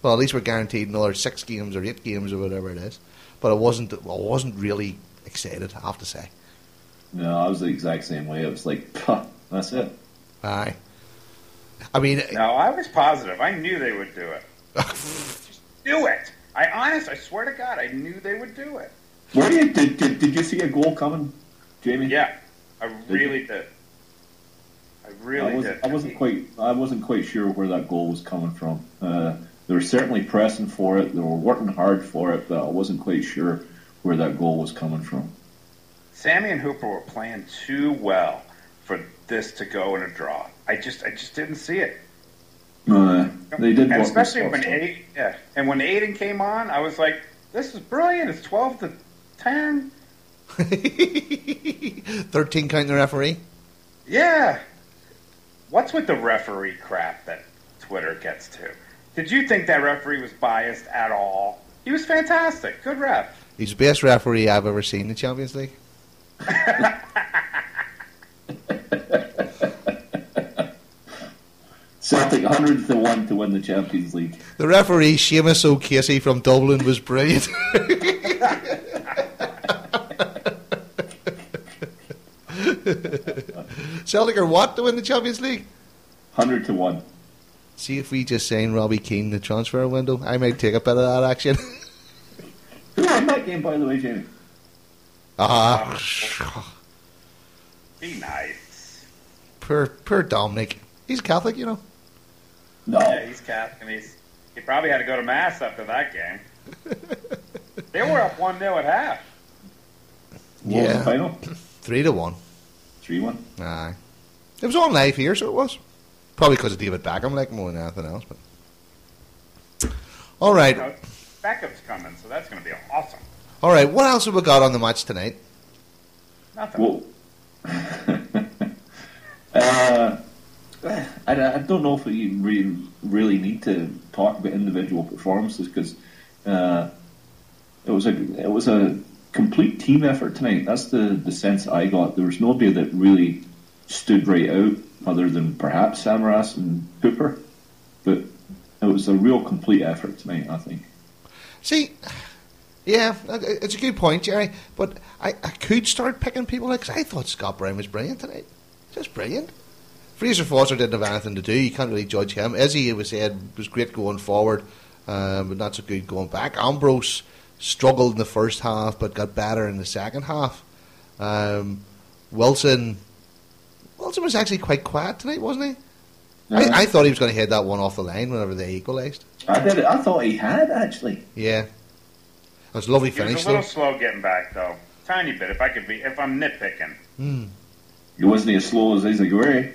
Well, at least we're guaranteed another 6 games or 8 games or whatever it is. But I wasn't really excited, I have to say. No, I was the exact same way. I was like, "Puh, that's it." Aye. I mean... No, I was positive. I knew they would do it. Just do it. I swear to God, I knew they would do it. Were you? Did you see a goal coming, Jamie? Yeah, I really did. I wasn't quite sure where that goal was coming from. They were certainly pressing for it. They were working hard for it, but I wasn't quite sure where that goal was coming from. Sammy and Hooper were playing too well for this to go in a draw. I just didn't see it. They did, and especially when Aiden came on, I was like, "This is brilliant! It's 12-10." 13 counting the referee. Yeah. What's with the referee crap that Twitter gets to? Did you think that referee was biased at all? He was fantastic. Good ref. He's the best referee I've ever seen in the Champions League. Celtic 100-1 to win the Champions League. The referee, Seamus O'Casey from Dublin, was brilliant. Celtic are what to win the Champions League? 100-1. See if we just sign Robbie Keane the transfer window. I might take a bit of that action. Who won that game, by the way, Jamie? Be nice. Poor Dominic. He's Catholic, you know. No. Yeah, he's Catholic, and he probably had to go to mass after that game. They were up 1-0 at half. What was the final? 3-1. 3-1. Aye. It was on live here, so it was. Probably because of David Beckham, like more than anything else. But all right. You know, Beckham's coming, so that's going to be awesome. All right. What else have we got on the match tonight? Nothing. Well, I don't know if we really need to talk about individual performances because it was a complete team effort tonight. That's the sense I got. There was nobody that really stood right out other than perhaps Samaras and Hooper, but it was a real complete effort tonight, I think. See, yeah, it's a good point, Jerry, but I could start picking people because I thought Scott Brown was brilliant tonight. Just brilliant. Fraser Foster didn't have anything to do. You can't really judge him. Izzy, it was said, was great going forward, but not so good going back. Ambrose struggled in the first half, but got better in the second half. Wilson was actually quite quiet tonight, wasn't he? Yeah. I thought he was going to head that one off the line whenever they equalised. I did. I thought he had, actually. Yeah. It was a lovely finish, He was a little slow getting back, though. Tiny bit, if I'm nitpicking. He wasn't as slow as Isaac Gray.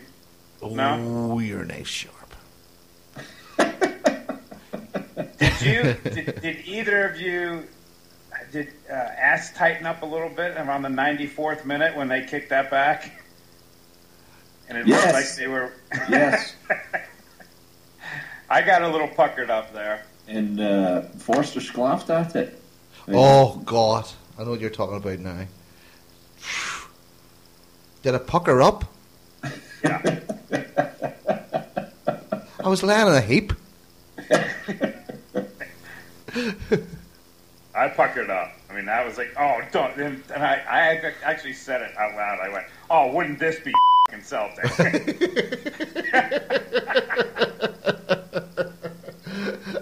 Oh, no. You're nice sharp. Did either of you ass tighten up a little bit around the 94th minute when they kicked that back? And it looked like they were... Yes. I got a little puckered up there. And Forster sclaffed at it. Oh, God. I know what you're talking about now. Did it pucker up? Yeah. I was laying in a heap. I puckered up. I mean, I was like, oh, don't. And I actually said it out loud. I went, oh, wouldn't this be f***ing Celtic?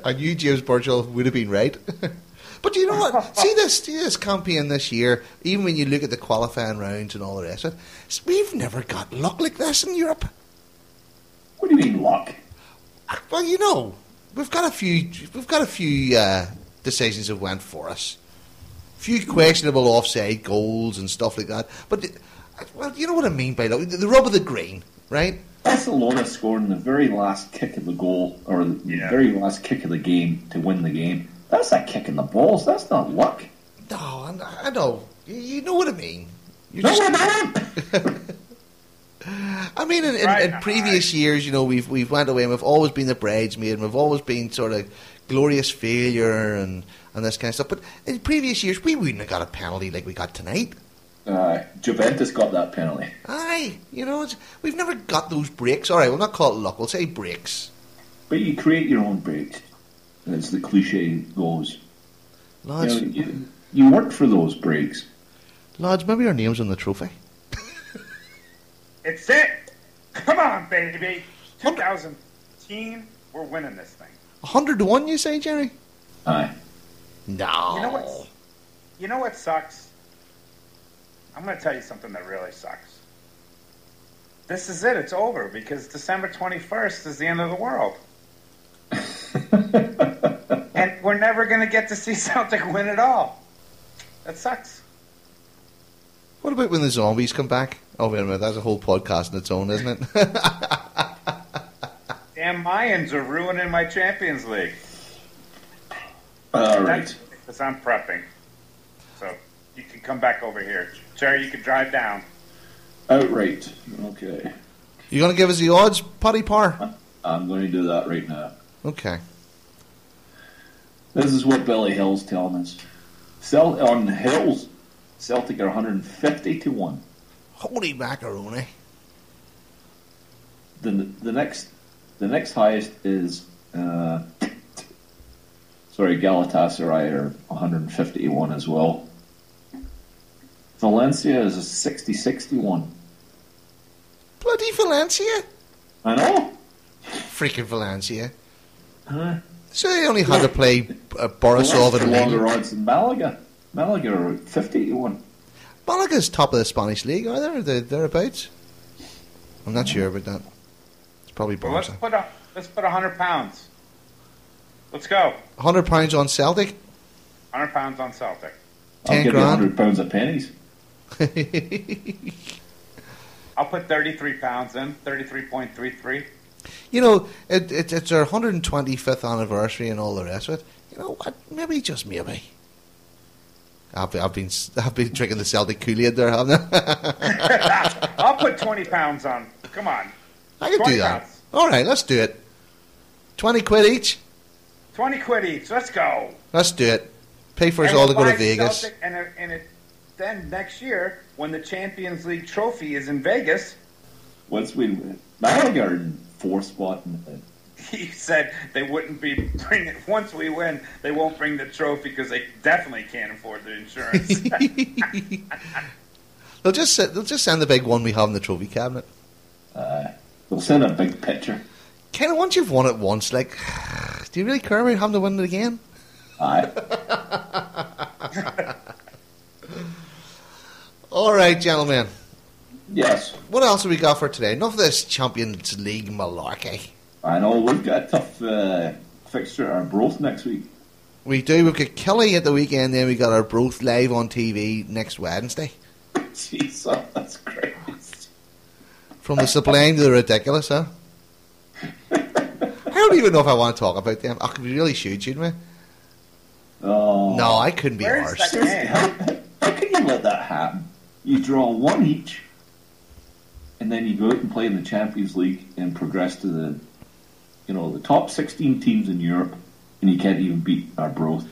I knew James Burchell would have been right. But you know what? See this campaign this year, even when you look at the qualifying rounds and all the rest of it, we've never got luck like this in Europe. What do you mean luck? Well, you know, we've got a few decisions that went for us. A few questionable offside goals and stuff like that. But, well, you know what I mean by luck. The rub of the green, right? Barcelona scoring the very last kick of the goal, or the very last kick of the game to win the game. That's a kick in the balls. That's not luck. No, I know. You know what I mean. I mean, in previous years, you know, we've went away and we've always been the bridesmaid and we've always been sort of glorious failure and this kind of stuff. But in previous years, we wouldn't have got a penalty like we got tonight. Juventus got that penalty. Aye, you know, we've never got those breaks. All right, we'll not call it luck. We'll say breaks. But you create your own breaks, as the cliche goes. Lads, you work for those breaks. lads, maybe our name's on the trophy. It's it. Come on, baby. 2010, we're winning this thing. 100-1, you say, Jerry? Aye. No. You know what sucks? I'm going to tell you something that really sucks. This is it. It's over because December 21st is the end of the world. And we're never going to get to see Celtic win at all. That sucks. What about when the zombies come back? Oh, wait a minute. That's a whole podcast in its own, isn't it? Damn Mayans are ruining my Champions League. All right. Because I'm prepping. So you can come back over here. Jerry, you can drive down. Outright. Okay. You going to give us the odds, Paddy Parr? I'm going to do that right now. Okay. This is what Billy Hill's telling us. On Hills, Celtic are 150-1. Holy macaroni. The next highest is Galatasaray are 150-1 as well. Valencia is a 60-61. Bloody Valencia. I know. Freaking Valencia. So they only had to play Borisov and longer Lille. odds than Malaga. Malaga are 50-1. Malaga's top of the Spanish league, are they? Thereabouts? I'm not sure about that. It's probably Well, Barca. let's put £100. Let's go. £100 on Celtic? £100 on Celtic. I'll 10 give grand. you £100 of pennies. I'll put £33 in. 33.33. You know, it's our 125th anniversary and all the rest of it. You know what? Maybe, just maybe. I've been drinking the Celtic Kool-Aid there, haven't I? I'll put £20 on. Come on. I can do that. £20. All right, let's do it. 20 quid each. 20 quid each. Let's go. Let's do it. Pay for us And all we'll to go to buy Vegas. Celtic, then next year, when the Champions League trophy is in Vegas, Once we Malaga are in fourth spot. he said they wouldn't be bringing. Once we win, they won't bring the trophy because they definitely can't afford the insurance. They'll just send the big one we have in the trophy cabinet. They'll send a big picture. Kind of once you've won it once, like, do you really care about having to win it again? Aye. All right, gentlemen. Yes. What else have we got for today? Enough of this Champions League malarkey. I know, we've got a tough fixture at our Broth next week. We do. We've got Kelly at the weekend, then we got our Broth live on TV next Wednesday. Jeez, that's great. From the sublime to the ridiculous, huh? I don't even know if I want to talk about them. I could really shoot me. Oh. No, I couldn't be Where's arsed. that How can you let that happen? You draw one each, and then you go out and play in the Champions League and progress to the top 16 teams in Europe, and you can't even beat our Broth.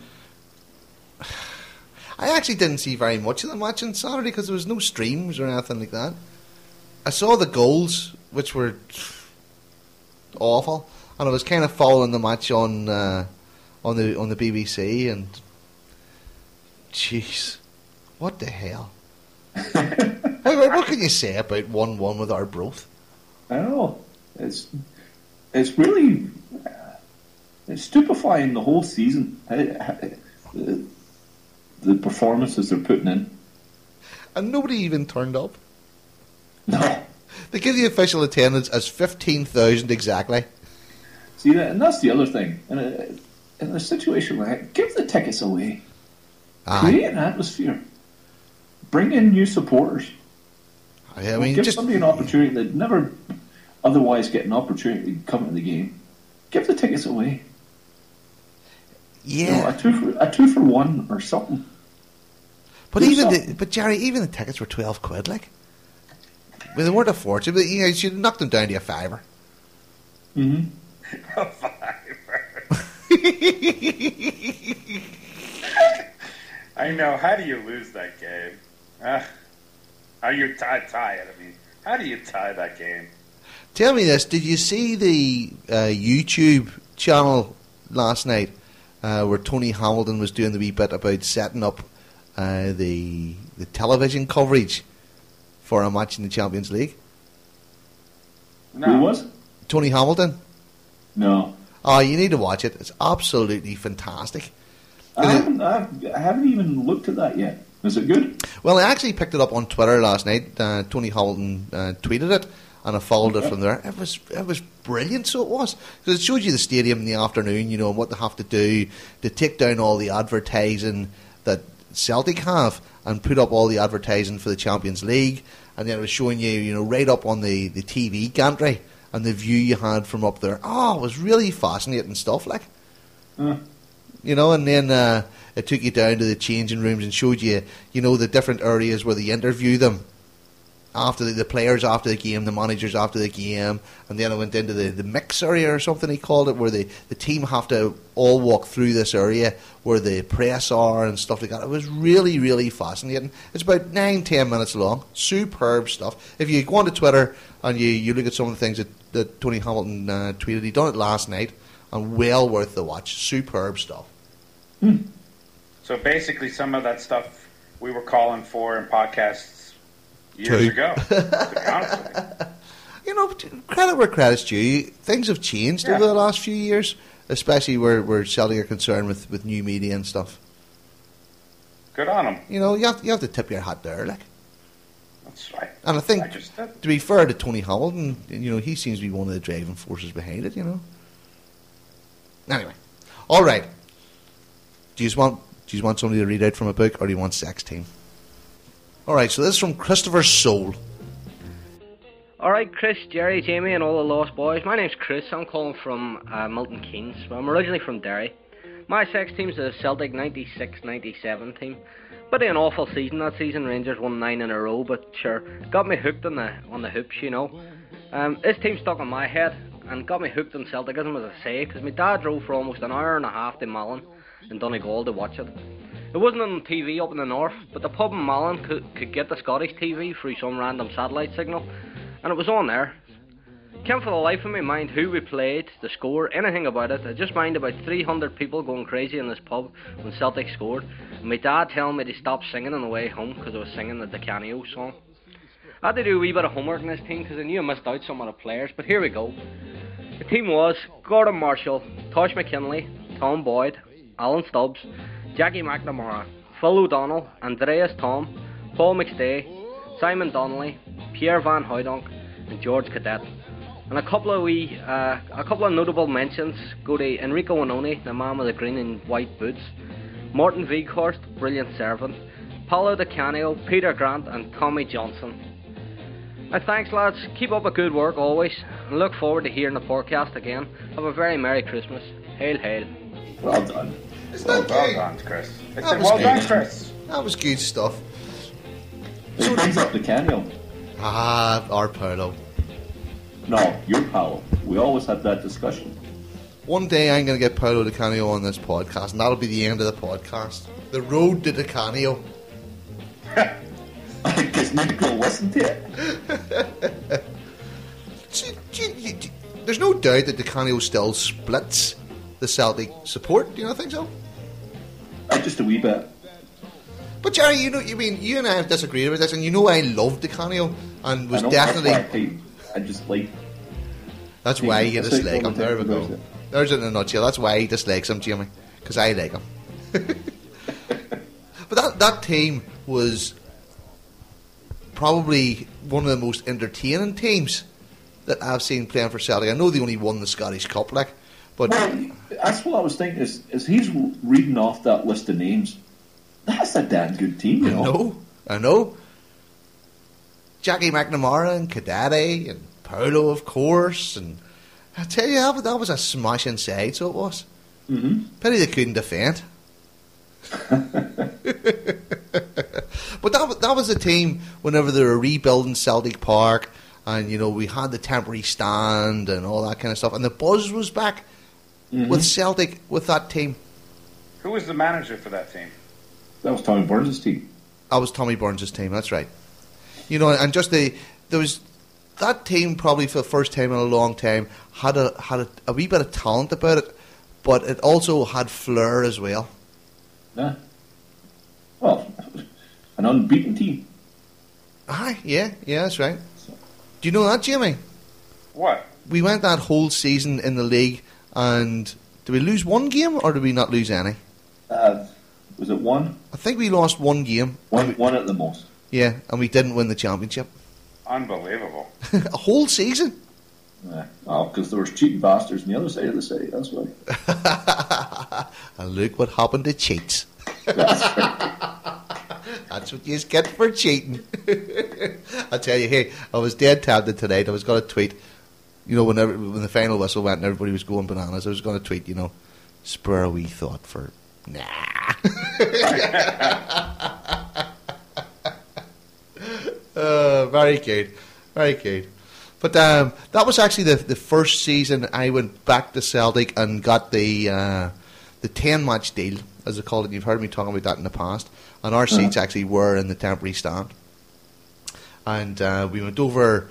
I actually didn't see very much of the match on Saturday because there was no streams or anything like that. I saw the goals, which were awful, and I was kind of following the match on the BBC, and jeez, what the hell? What can you say about 1-1 with our Broth? I don't know. It's really it's stupefying the whole season. The performances they're putting in. And nobody even turned up. No. They give the official attendance as 15,000 exactly. See that, and that's the other thing. In a situation like that, give the tickets away. Create an atmosphere. Bring in new supporters. I mean, give just somebody an opportunity that never otherwise get an opportunity to come to the game. Give the tickets away. yeah. A two for one or something. But Jerry, even the tickets were 12 quid, like. I mean, they weren't a fortune, but you should have knocked them down to a fiver. Mm-hmm. A fiver. I know. How do you lose that game? How you tie it? I mean, how do you tie that game? Tell me this, did you see the YouTube channel last night where Tony Hamilton was doing the wee bit about setting up the television coverage for a match in the Champions League? No. Who was? Tony Hamilton. No. Oh, you need to watch it. It's absolutely fantastic. I haven't even looked at that yet. Is it good? Well, I actually picked it up on Twitter last night. Tony Hamilton tweeted it, and I followed it from there. It was brilliant, so it was. Because it showed you the stadium in the afternoon, you know, and what they have to do to take down all the advertising that Celtic have and put up all the advertising for the Champions League. And then it was showing you, you know, right up on the TV gantry and the view you had from up there. Oh, it was really fascinating stuff, like. You know, and then it took you down to the changing rooms and showed you, you know, the different areas where they interview them after the players after the game, the managers after the game, and then I went into the mix area or something he called it, where the team have to all walk through this area where the press are and stuff like that. It was really, really fascinating. It's about 9-10 minutes long. Superb stuff. If you go onto Twitter and you look at some of the things that Tony Hamilton tweeted, he done it last night, and well worth the watch. Superb stuff. So basically some of that stuff we were calling for in podcasts years ago, to be honest with you. You know, credit where credit's due. Things have changed over the last few years, especially where Celtic are concerned with new media and stuff. Good on them. You know, you have to tip your hat there, like. That's right. And I think, to be fair to Tony Hamilton, you know, he seems to be one of the driving forces behind it, you know. Anyway, all right. Do you want somebody to read out from a book, or do you want Sex Team? All right, so this is from Christopher Soul. All right, Chris, Jerry, Jamie, and all the Lost Boys. My name's Chris. I'm calling from Milton Keynes. Well, I'm originally from Derry. My sex team's the Celtic 96-97 team. Bit of an awful season that season. Rangers won 9 in a row, but sure, got me hooked on the hoops, you know. This team stuck on my head and got me hooked on Celticism, as I say, because my dad drove for almost an hour and a half to Malin in Donegal to watch it. It wasn't on TV up in the north, but the pub in Malin could get the Scottish TV through some random satellite signal, and it was on there. Can't for the life of me mind who we played, the score, anything about it. I just mind about 300 people going crazy in this pub when Celtic scored, and my dad telling me to stop singing on the way home because I was singing the Canio song. I had to do a wee bit of homework in this team because I knew I missed out some of the players, but here we go. The team was Gordon Marshall, Tosh McKinley, Tom Boyd, Alan Stubbs, Jackie McNamara, Phil O'Donnell, Andreas Tom, Paul McStay, Simon Donnelly, Pierre Van Hooydonk, and George Cadet. And a couple of notable mentions go to Enrico Annoni, the man with the green and white boots, Morton Weghorst, brilliant servant, Paolo Di Canio, Peter Grant, and Tommy Johnson. Now thanks lads, keep up a good work always, and look forward to hearing the podcast again. Have a very Merry Christmas. Hail, hail. Well done. Well done, Chris. I said well done, Chris. That was good stuff. Who brings up the Canio? Our Paolo. No, your Paolo. We always had that discussion. One day I'm going to get Paolo Di Canio on this podcast, and that'll be the end of the podcast. The road to Di Canio. Because Nico wasn't it. There's no doubt that Di Canio still splits the Celtic support. Do you not think so? Just a wee bit. But Jerry, you and I have disagreed about this, and you know I loved Di Canio and was definitely. I just like. That's why you dislike him. There we go. There's it in a nutshell. That's why he dislikes him, Jimmy, because I like him. But that team was probably one of the most entertaining teams that I've seen playing for Celtic. I know they only won the Scottish Cup, like, but that's what I was thinking. Is he's reading off that list of names? That's a damn good team, you know. I know. Jackie McNamara and Cadate and Paolo, of course, and I tell you, that was a smashing side, so it was. Mm-hmm. Pity they couldn't defend. But that was the team whenever they were rebuilding Celtic Park, and you know we had the temporary stand and all that kind of stuff, and the buzz was back with Celtic with that team. Who was the manager for that team? That was Tommy Burns' team. That was Tommy Burns' team. That's right. You know, and just there was that team probably for the first time in a long time had a wee bit of talent about it, but it also had flair as well. Yeah. Well, an unbeaten team. Aye, yeah, that's right. Do you know that, Jamie? What? We went that whole season in the league, and did we lose one game or did we not lose any? Was it one? I think we lost one game. One at the most. Yeah, and we didn't win the championship. Unbelievable. A whole season. Yeah. Oh, because there was cheating bastards on the other side of the city, that's why. And look what happened to cheats. That's right. That's what you get for cheating. I tell you, hey, I was dead tempted tonight. I was going to tweet, when the final whistle went and everybody was going bananas, I was going to tweet, spur a wee thought for, nah. Very good. Very good. But that was actually the first season I went back to Celtic and got the 10-match deal, as they call it. You've heard me talking about that in the past. And our seats actually were in the temporary stand. And we went over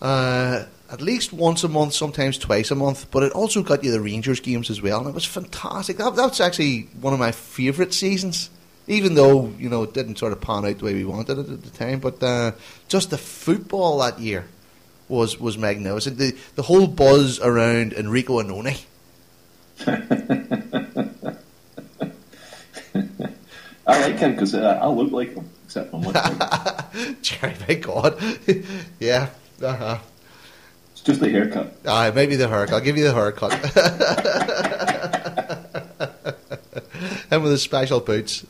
at least once a month, sometimes twice a month. But it also got you the Rangers games as well. And it was fantastic. That's actually one of my favourite seasons. Even though, it didn't sort of pan out the way we wanted it at the time. But just the football that year was magnificent. The whole buzz around Enrico Annoni. I like him because I look like him, except I'm like Jerry, my God. Yeah. It's just the haircut. Aye, maybe the haircut. I'll give you the haircut. Him with his special boots.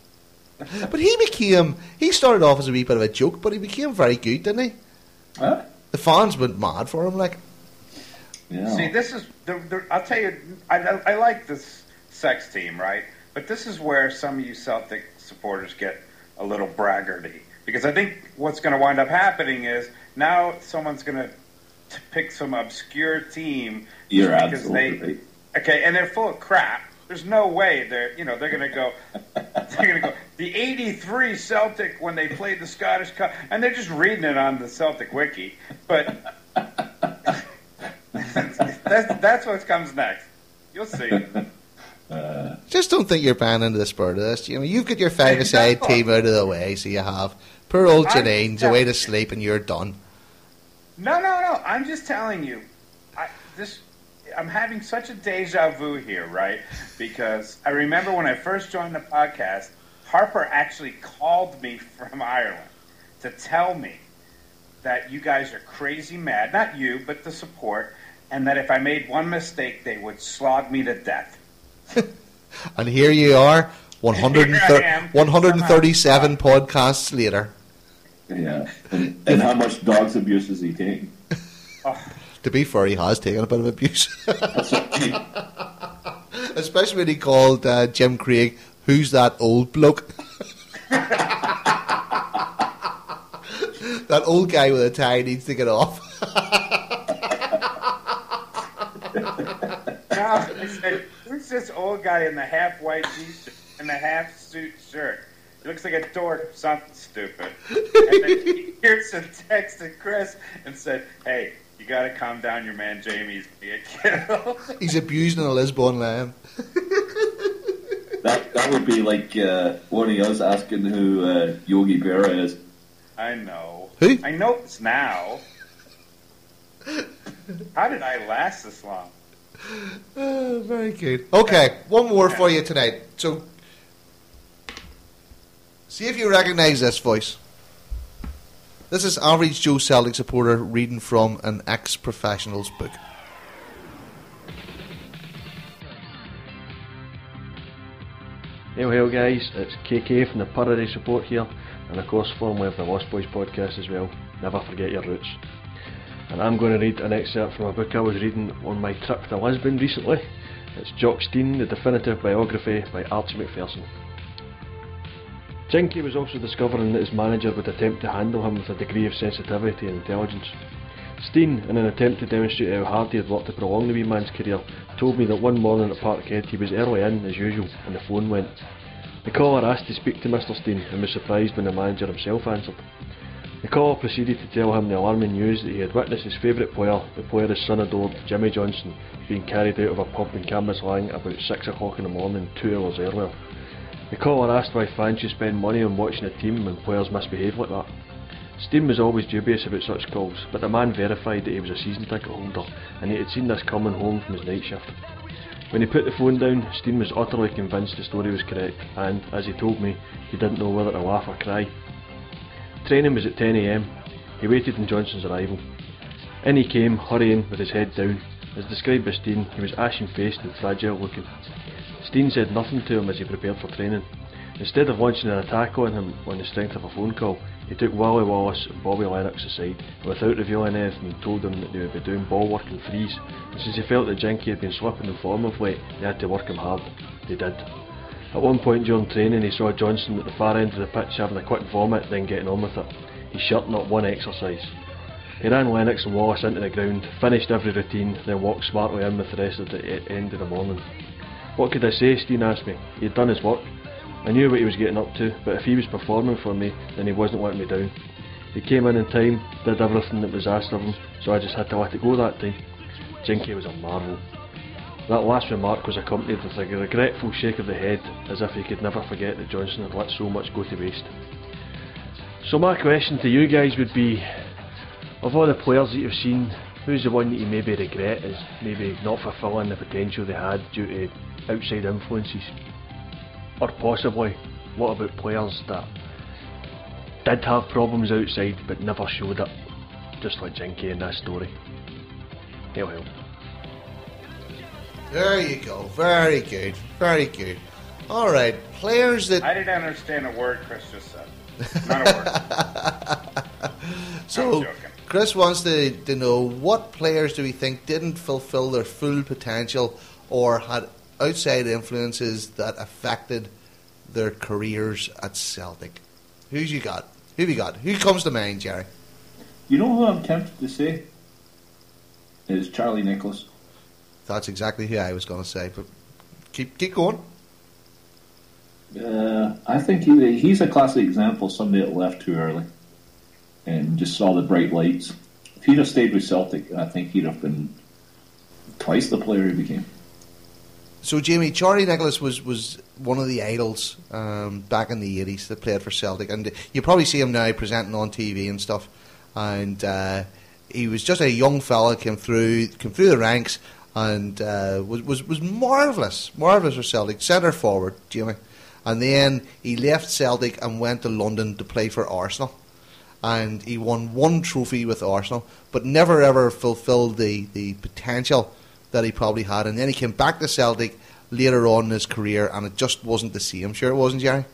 But he started off as a wee bit of a joke, but he became very good, didn't he? Huh? The fans went mad for him, like. Yeah. See, this is, I'll tell you, I like this sex team, right? But this is where some of you Celtic supporters get a little braggarty. Because I think what's going to wind up happening is now someone's going to pick some obscure team. You're absolutely right. Okay, and they're full of crap. There's no way they're going to go. They're going to go. The '83 Celtic when they played the Scottish Cup, and they're just reading it on the Celtic wiki. But that's what comes next. You'll see. Just don't think you're banned into the spur of this. You've got your five-a-side team out of the way, so you have. Poor old Janine's away to sleep, and you're done. No. I'm just telling you. I'm having such a deja vu here, right? Because I remember when I first joined the podcast, Harper actually called me from Ireland to tell me that you guys are crazy mad. Not you, but the support. And that if I made one mistake, they would slog me to death. And here you are, 137 podcasts later. Yeah. And how much dog's abuse is he taking? Oh. To be fair, he has taken a bit of abuse. Especially when he called Jim Craig, "Who's that old bloke?" That old guy with a tie needs to get off. No, I said, who's this old guy in the half-white t-shirt and the half-suit shirt? He looks like a dork or something stupid. And then Pearson texted Chris and said, hey, you got to calm down, your man Jamie's being kiddo. He's abusing a Lisbon lamb. That would be like one of us asking who Yogi Berra is. I know. Who? I know this now. How did I last this long? Oh, very good. Okay, one more for you tonight. So, see if you recognise this voice. This is average Joe Celtic supporter reading from an ex-professional's book. Hail guys, it's KK from the Paradise Report here, and of course formerly of the LostBhoys Podcast as well. Never forget your roots. And I'm going to read an excerpt from a book I was reading on my trip to Lisbon recently. It's Jock Stein, The Definitive Biography by Archie Macpherson. Jinky was also discovering that his manager would attempt to handle him with a degree of sensitivity and intelligence. Stein, in an attempt to demonstrate how hard he had worked to prolong the wee man's career, told me that one morning at Parkhead he was early in as usual and the phone went. The caller asked to speak to Mr. Stein and was surprised when the manager himself answered. The caller proceeded to tell him the alarming news that he had witnessed his favourite player, the player his son adored, Jimmy Johnson, being carried out of a pub in Cambuslang about 6 o'clock in the morning 2 hours earlier. The caller asked why fans should spend money on watching a team when players misbehave like that. Steen was always dubious about such calls, but the man verified that he was a season ticket holder and he had seen this coming home from his night shift. When he put the phone down, Steen was utterly convinced the story was correct and, as he told me, he didn't know whether to laugh or cry. Training was at 10 AM. He waited on Johnson's arrival. In he came, hurrying, with his head down. As described by Steen, he was ashen-faced and fragile looking. Steen said nothing to him as he prepared for training. Instead of launching an attack on him on the strength of a phone call, he took Wally Wallace and Bobby Lennox aside, and without revealing anything, told them that they would be doing ball work and frees, and since he felt that Jinky had been slipping in form of late, they had to work him hard. They did. At one point during training, he saw Johnson at the far end of the pitch having a quick vomit, then getting on with it. He shirked not one exercise. He ran Lennox and Wallace into the ground, finished every routine, then walked smartly in with the rest at the end of the morning. What could I say? Steen asked me. He had done his work. I knew what he was getting up to, but if he was performing for me, then he wasn't letting me down. He came in time, did everything that was asked of him, so I just had to let it go that time. Jinky was a marvel. That last remark was accompanied with a regretful shake of the head, as if he could never forget that Johnson had let so much go to waste. So my question to you guys would be, of all the players that you've seen, who's the one that you maybe regret is maybe not fulfilling the potential they had due to outside influences? Or possibly, what about players that did have problems outside but never showed it, just like Jinky in that story? Hail, hail. There you go. Very good. Very good. All right, players that... I didn't understand a word Chris just said. Not a word. So, Chris wants to know, what players do we think didn't fulfill their full potential or had outside influences that affected their careers at Celtic? Who's you got? Who have you got? Who comes to mind, Jerry? You know who I'm tempted to say? Is Charlie Nicholas. That's exactly who I was going to say, but keep going. I think he's a classic example of somebody that left too early and just saw the bright lights. If he'd have stayed with Celtic, I think he'd have been twice the player he became. So, Jamie, Charlie Nicholas was one of the idols back in the 80s that played for Celtic, and you probably see him now presenting on TV and stuff. And he was just a young fella, came through the ranks, and was marvellous for Celtic, centre forward, Jamie. And then he left Celtic and went to London to play for Arsenal. And he won one trophy with Arsenal, but never ever fulfilled the potential that he probably had. And then he came back to Celtic later on in his career, and it just wasn't the same. Sure it wasn't, Jerry?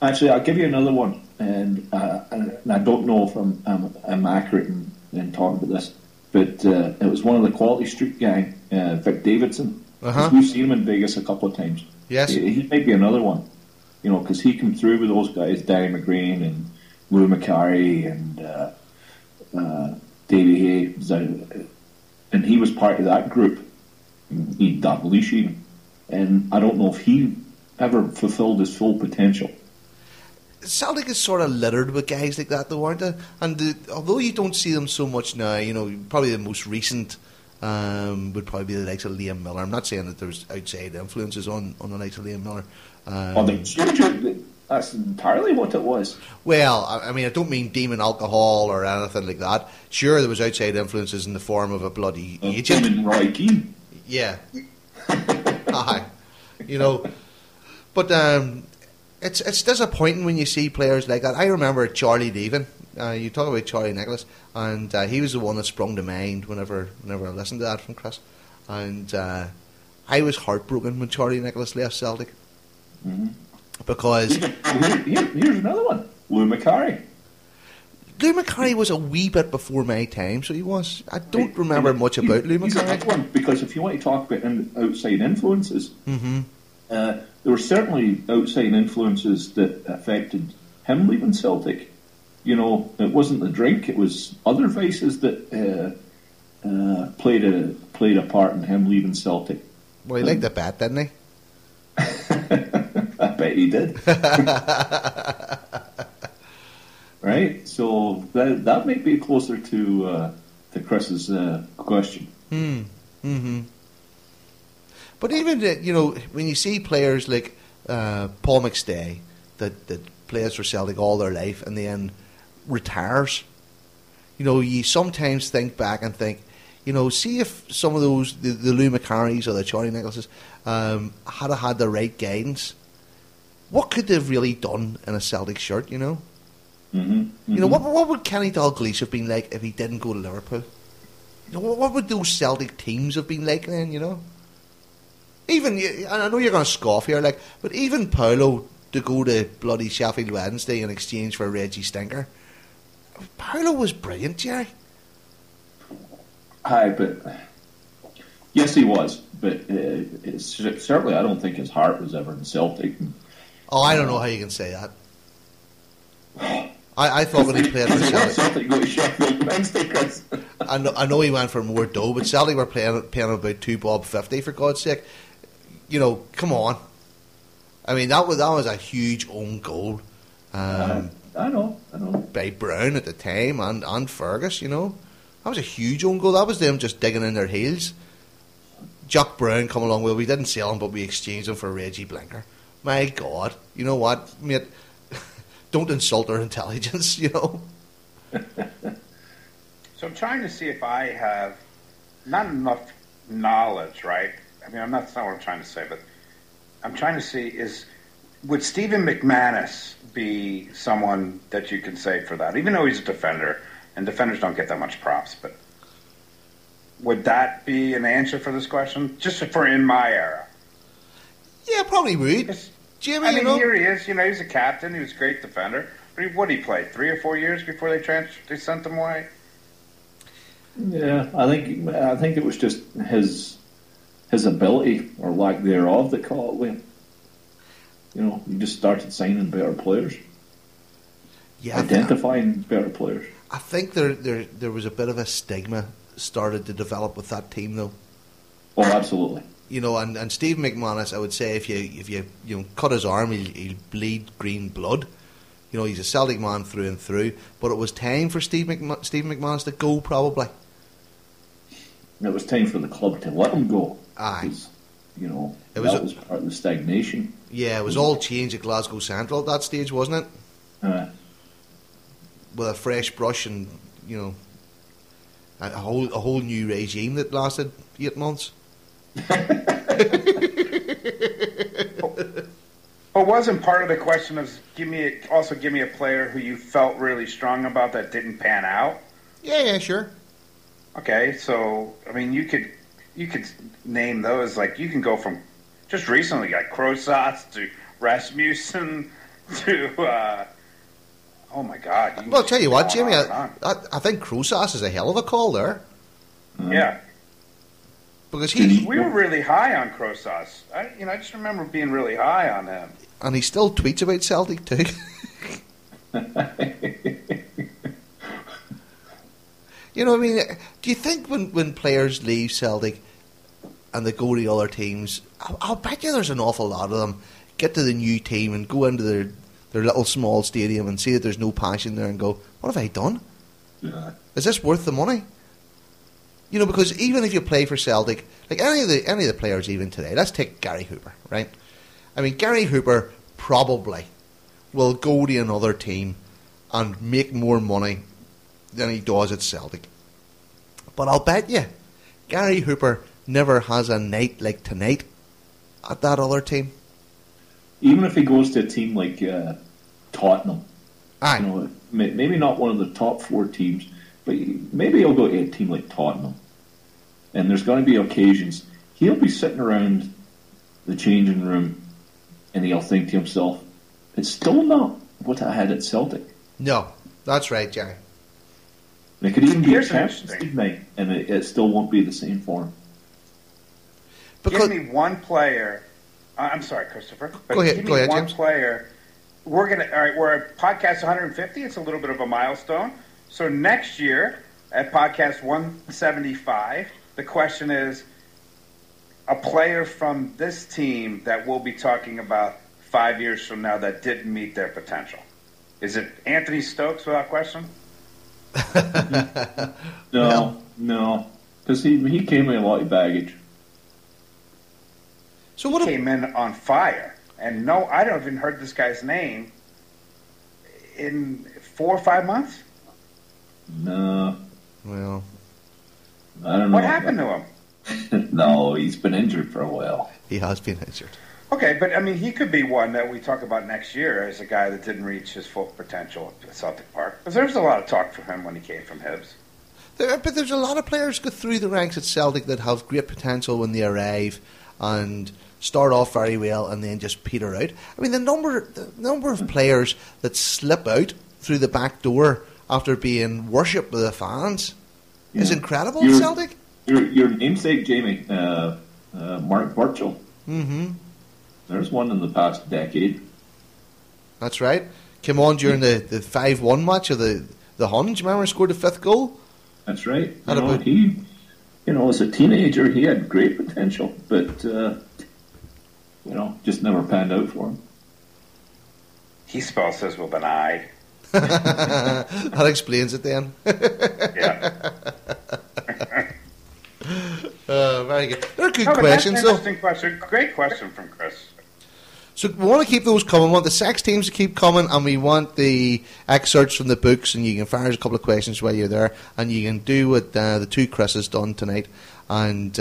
Actually, I'll give you another one, and I don't know if I'm accurate in talking about this, but it was one of the Quality Street gang, Vic Davidson. We've seen him in Vegas a couple of times. Yes. He might be another one, because he came through with those guys, Danny McGrain and Lou McCarry and Davey Hay, and he was part of that group. He Dalglish even, and I don't know if he ever fulfilled his full potential. Celtic is sort of littered with guys like that, though, aren't they? And although you don't see them so much now, probably the most recent would probably be the likes of Liam Miller. I'm not saying that there's outside influences on the likes of Liam Miller. That's entirely what it was. Well, I mean, I don't mean demon alcohol or anything like that. Sure, there was outside influences in the form of a bloody agent. Demon Roy Keane. Yeah. Aye. But it's disappointing when you see players like that. I remember Charlie leaving. You talk about Charlie Nicholas, and he was the one that sprung to mind whenever I listened to that from Chris. And I was heartbroken when Charlie Nicholas left Celtic. Mm-hmm. Because... Here's another one. Lou McCarry. Lou McCarry was a wee bit before my time, so he was. I don't remember much about Lou McCarry. He's another one, because if you want to talk about outside influences, there were certainly outside influences that affected him leaving Celtic. It wasn't the drink; it was other vices that played a part in him leaving Celtic. Well, he liked the bat, didn't he? I bet he did. right? So that might be closer to Chris's question. Mm-hmm. But even when you see players like Paul McStay that plays for Celtic all their life and then retires, you sometimes think back and think, see if some of those the Lou McCarrys or the Charlie Nicholases had the right guidance, what could they have really done in a Celtic shirt? What would Kenny Dalglish have been like if he didn't go to Liverpool? What would those Celtic teams have been like then? Even, I know you're going to scoff here, but even Paulo to go to bloody Sheffield Wednesday in exchange for Reggie Stinker, Paulo was brilliant, Jerry. Aye, but yes, he was. But certainly, I don't think his heart was ever in Celtic. Oh, I don't know how you can say that. I thought when he played for Celtic, go to Sheffield Wednesday, Chris. I know he went for more dough, but Celtic were paying about £2.50 for God's sake. Come on. I mean, that was a huge own goal. I know. By Brown at the time and Fergus, that was a huge own goal. That was them just digging in their heels. Jack Brown come along. Well, we didn't sell him, but we exchanged him for Reggie Blinker. My God, you know what, mate? Don't insult our intelligence, So I'm trying to see if I have not enough knowledge, right? I mean, that's not what I'm trying to say, but I'm trying to see would Stephen McManus be someone that you can say for that? Even though he's a defender, and defenders don't get that much props, but would that be an answer for this question? Just for in my era? Yeah, probably would. Jimmy, here he is. He's a captain. He was a great defender. But what did he play? 3 or 4 years before they sent him away? Yeah, I think it was just his ability or lack thereof that caught away. He just started signing better players. Yeah, identifying better players. I think there was a bit of a stigma started to develop with that team, though. Oh, absolutely. And Steve McManus, I would say, if you cut his arm, he'll bleed green blood. He's a Celtic man through and through. But it was time for Steve McManus to go, probably. It was time for the club to let him go. Aye. That was part of the stagnation. Yeah, it was all changed at Glasgow Central at that stage, wasn't it? With a fresh brush and, a whole new regime that lasted 8 months. But wasn't part of the question of give me a player who you felt really strong about that didn't pan out? Yeah, sure. Okay, so I mean, you could name those. Like you can go from just recently, like Krosas to Rasmussen to oh my God. Well, I'll tell you what, Jimmy, I think Krosas is a hell of a call there. Yeah. Because we were really high on Krosas. I just remember being really high on him. And he still tweets about Celtic too. I mean, do you think when players leave Celtic and they go to other teams, I'll bet you there's an awful lot of them get to the new team and go into their little small stadium and see that there's no passion there and go, what have I done? Yeah. Is this worth the money? Because even if you play for Celtic, like any of the players even today, let's take Gary Hooper, right? I mean, Gary Hooper probably will go to another team and make more money than he does at Celtic. But I'll bet you, Gary Hooper never has a night like tonight at that other team. Even if he goes to a team like Tottenham, aye. Maybe not one of the top 4 teams, but maybe he'll go to a team like Tottenham. And there's going to be occasions he'll be sitting around the changing room and he'll think to himself, it's still not what I had at Celtic. No, that's right, Jerry. And it could even be a Champions League night and it still won't be the same for him. Give me one player. I'm sorry, Christopher. But go ahead, give me one James. player. All right, we're at podcast 150. It's a little bit of a milestone. So next year at podcast 175, the question is a player from this team that we'll be talking about 5 years from now that didn't meet their potential. Is it Anthony Stokes without question? No, because he came with a lot of baggage. So what? Came in on fire, and no, I don't even heard this guy's name in 4 or 5 months. No. Well, I don't know. What happened to him? No, he's been injured for a while. he has been injured. Okay, but I mean, he could be one that we talk about next year as a guy that didn't reach his full potential at Celtic Park. Because there's a lot of talk for him when he came from Hibs. But there's a lot of players go through the ranks at Celtic that have great potential when they arrive and start off very well and then just peter out. I mean, the number of players that slip out through the back door after being worshipped by the fans is incredible at Celtic. Your namesake, Jamie, Mark Burchell. Mm-hmm. There's one in the past decade. That's right. Came on during the 5-1 match of the Huns. Remember, scored the 5th goal? That's right. He, as a teenager, he had great potential, but, just never panned out for him. He spells his with an I. That explains it then. Yeah. Very good. They're good questions, though. Interesting question. Great question from Chris. So we want to keep those coming. We want the sex teams to keep coming, and we want the excerpts from the books, and you can fire us a couple of questions while you're there, and you can do what the two Chris's done tonight, and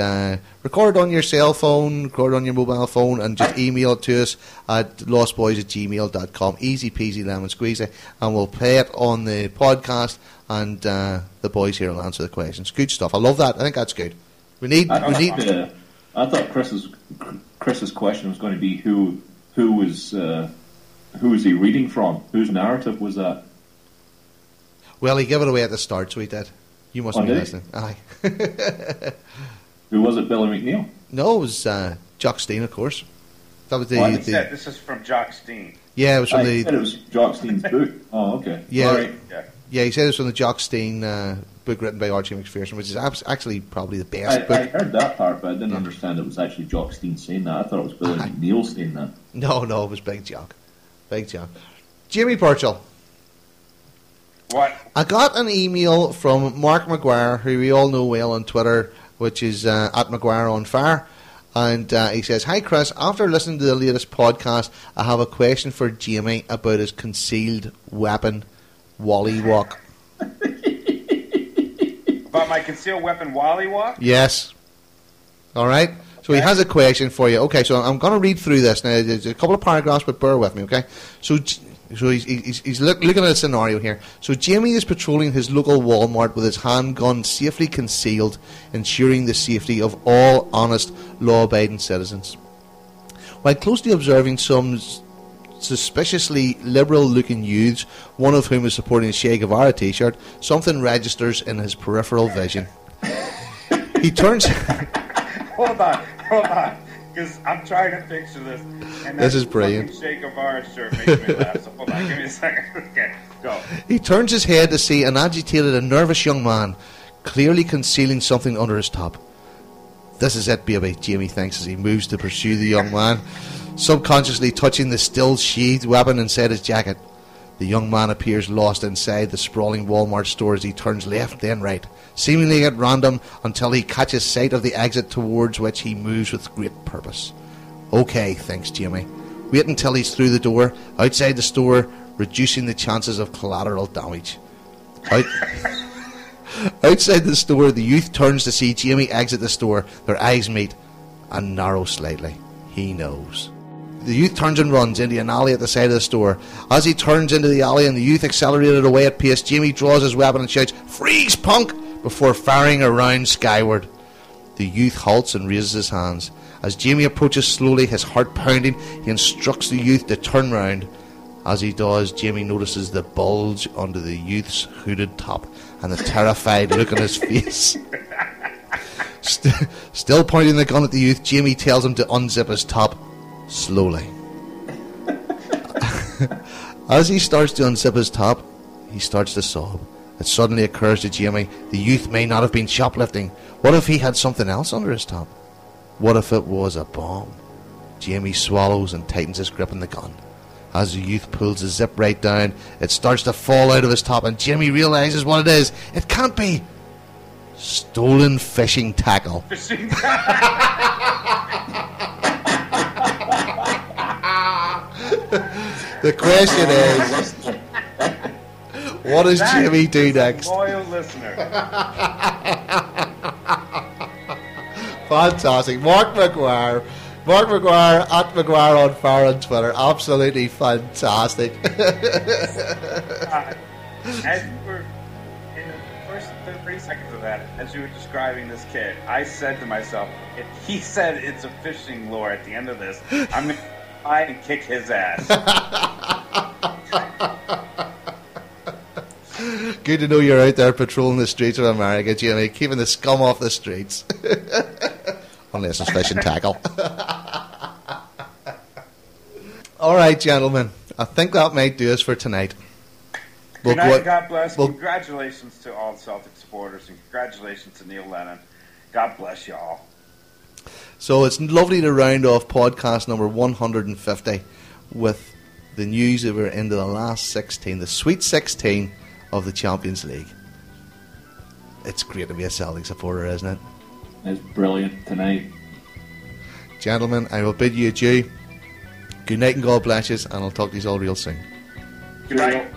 record on your cell phone, record on your mobile phone, and just email it to us at lostboys@gmail.com. Easy peasy lemon squeezy, and we'll play it on the podcast, and the boys here will answer the questions. Good stuff. I love that. I think that's good. I thought Chris's question was going to be who was he reading from? Whose narrative was that? Well, he gave it away at the start, so he did. You must be listening. Aye. Who was it, Billy McNeil? No, it was Jock Stein, of course. That was this is from Jock Stein. Yeah, it was from He said it was Jock Stein's book. Oh, okay. Yeah, right. Yeah, he said it was from the Jock Stein book written by Archie McPherson, which is actually probably the best book. I heard that part, but I didn't understand it was actually Jock Stein saying that. I thought it was Billy McNeil saying that. No, it was Big Jock. Big Jock. Jimmy Burchell. What? I got an email from Mark McGuire, who we all know well on Twitter, which is at McGuire on Fire. And he says, "Hi Chris, after listening to the latest podcast, I have a question for Jamie about his concealed weapon, Wally Walk." About my concealed weapon, Wally Walk? Yes. All right. So he has a question for you. Okay, so I'm going to read through this. Now, there's a couple of paragraphs, but bear with me, okay? So he's looking at a scenario here. So Jamie is patrolling his local Walmart with his handgun safely concealed, ensuring the safety of all honest, law-abiding citizens. While closely observing some suspiciously liberal-looking youths, one of whom is supporting a Che Guevara t-shirt, something registers in his peripheral vision. He turns... Hold on, because I'm trying to picture this. And this is brilliant. Che Guevara shirt makes me laugh. So hold on, give me a second. Okay, go. He turns his head to see an agitated and nervous young man, clearly concealing something under his top. This is it, baby, Jamie thinks as he moves to pursue the young man, subconsciously touching the still sheathed weapon inside his jacket. The young man appears lost inside the sprawling Walmart store as he turns left then right, seemingly at random until he catches sight of the exit towards which he moves with great purpose. Okay, thinks Jamie. Wait until he's through the door, outside the store, reducing the chances of collateral damage. Outside the store, the youth turns to see Jamie exit the store. Their eyes meet and narrow slightly. He knows. The youth turns and runs into an alley at the side of the store. As he turns into the alley and the youth accelerated away at pace, Jamie draws his weapon and shouts, "Freeze, punk!" before firing a round skyward. The youth halts and raises his hands. As Jamie approaches slowly, his heart pounding, he instructs the youth to turn round. As he does, Jamie notices the bulge under the youth's hooded top and the terrified look on his face. Still pointing the gun at the youth, Jamie tells him to unzip his top. Slowly. As he starts to unzip his top, he starts to sob. It suddenly occurs to Jamie, the youth may not have been shoplifting. What if he had something else under his top? What if it was a bomb? Jamie swallows and tightens his grip on the gun. As the youth pulls the zip right down, it starts to fall out of his top, and Jimmy realises what it is. It can't be stolen fishing tackle. Fishing The question is, what does Jimmy do next? Loyal listener. Fantastic. Mark McGuire at McGuire on Fire on Twitter. Absolutely fantastic. As you were in the first 30 seconds of that, as you were describing this kid, I said to myself, if he said it's a fishing lure at the end of this, I'm going to try and kick his ass. Good to know you're out there patrolling the streets of America, Jimmy, keeping the scum off the streets. Unless it's fishing tackle. Alright, gentlemen. I think that might do us for tonight. Good night, God bless. Congratulations to all Celtic supporters, and congratulations to Neil Lennon. God bless you all. So it's lovely to round off podcast number 150 with the news that we're into the last 16, the Sweet 16 of the Champions League. It's great to be a Celtic supporter, isn't it? It's brilliant tonight. Gentlemen, I will bid you adieu. Good night and God bless you, and I'll talk to you all real soon. Good night.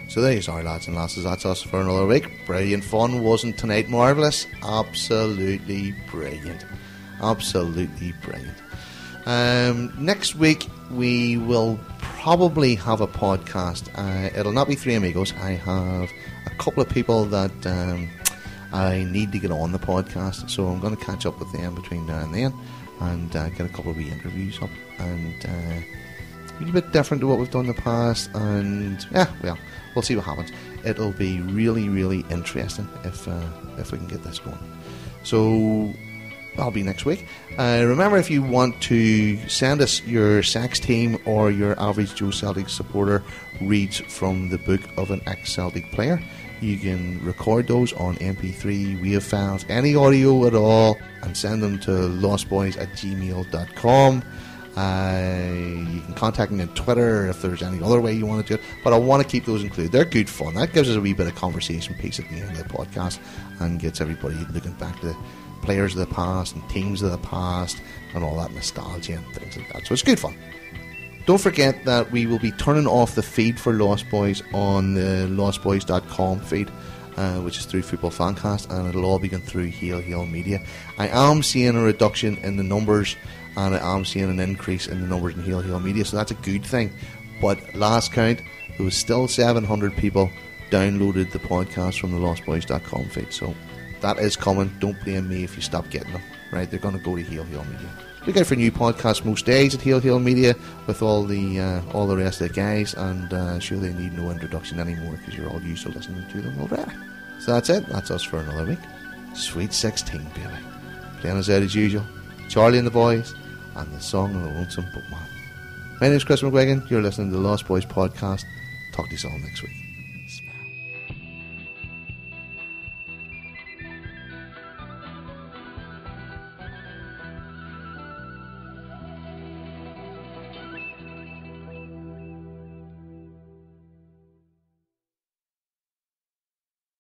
So there you are, lads and lasses. That's us for another week. Brilliant fun, wasn't tonight marvellous? Absolutely brilliant. Absolutely brilliant. Next week we will probably have a podcast. It'll not be Three Amigos. I have a couple of people that I need to get on the podcast, so I'm going to catch up with them between now and then and get a couple of wee interviews up, and a little bit different to what we've done in the past, and well, we'll see what happens. It'll be really, really interesting if we can get this going. So that'll be next week. Remember, if you want to send us your Sax team or your average Joe Celtic supporter reads from the book of an ex-Celtic player, you can record those on MP3, WAV files, any audio at all, and send them to lostboys@gmail.com. You can contact me on Twitter if there's any other way you want to do it, but I want to keep those included. They're good fun. That gives us a wee bit of conversation piece at the end of the podcast and gets everybody looking back to the players of the past and teams of the past and all that nostalgia and things like that. So it's good fun. Don't forget that we will be turning off the feed for Lost Boys on the lostboys.com feed, which is through Football Fancast, and it'll all be going through HailHailMedia. I am seeing a reduction in the numbers, and I am seeing an increase in the numbers in HailHailMedia, so that's a good thing. But last count, there was still 700 people downloaded the podcast from the lostboys.com feed, so that is coming. Don't blame me if you stop getting them. Right, they're going to go to HailHailMedia. Look out for new podcasts most days at HailHailMedia with all the rest of the guys, and sure, they need no introduction anymore because you're all used to listening to them already. So that's it. That's us for another week. Sweet 16, baby. Playing us out as usual. Charlie and the Boys, and the song of the Lonesome Boatman. My name's Chris McGuigan. You're listening to the Lost Boys Podcast. Talk to you all next week.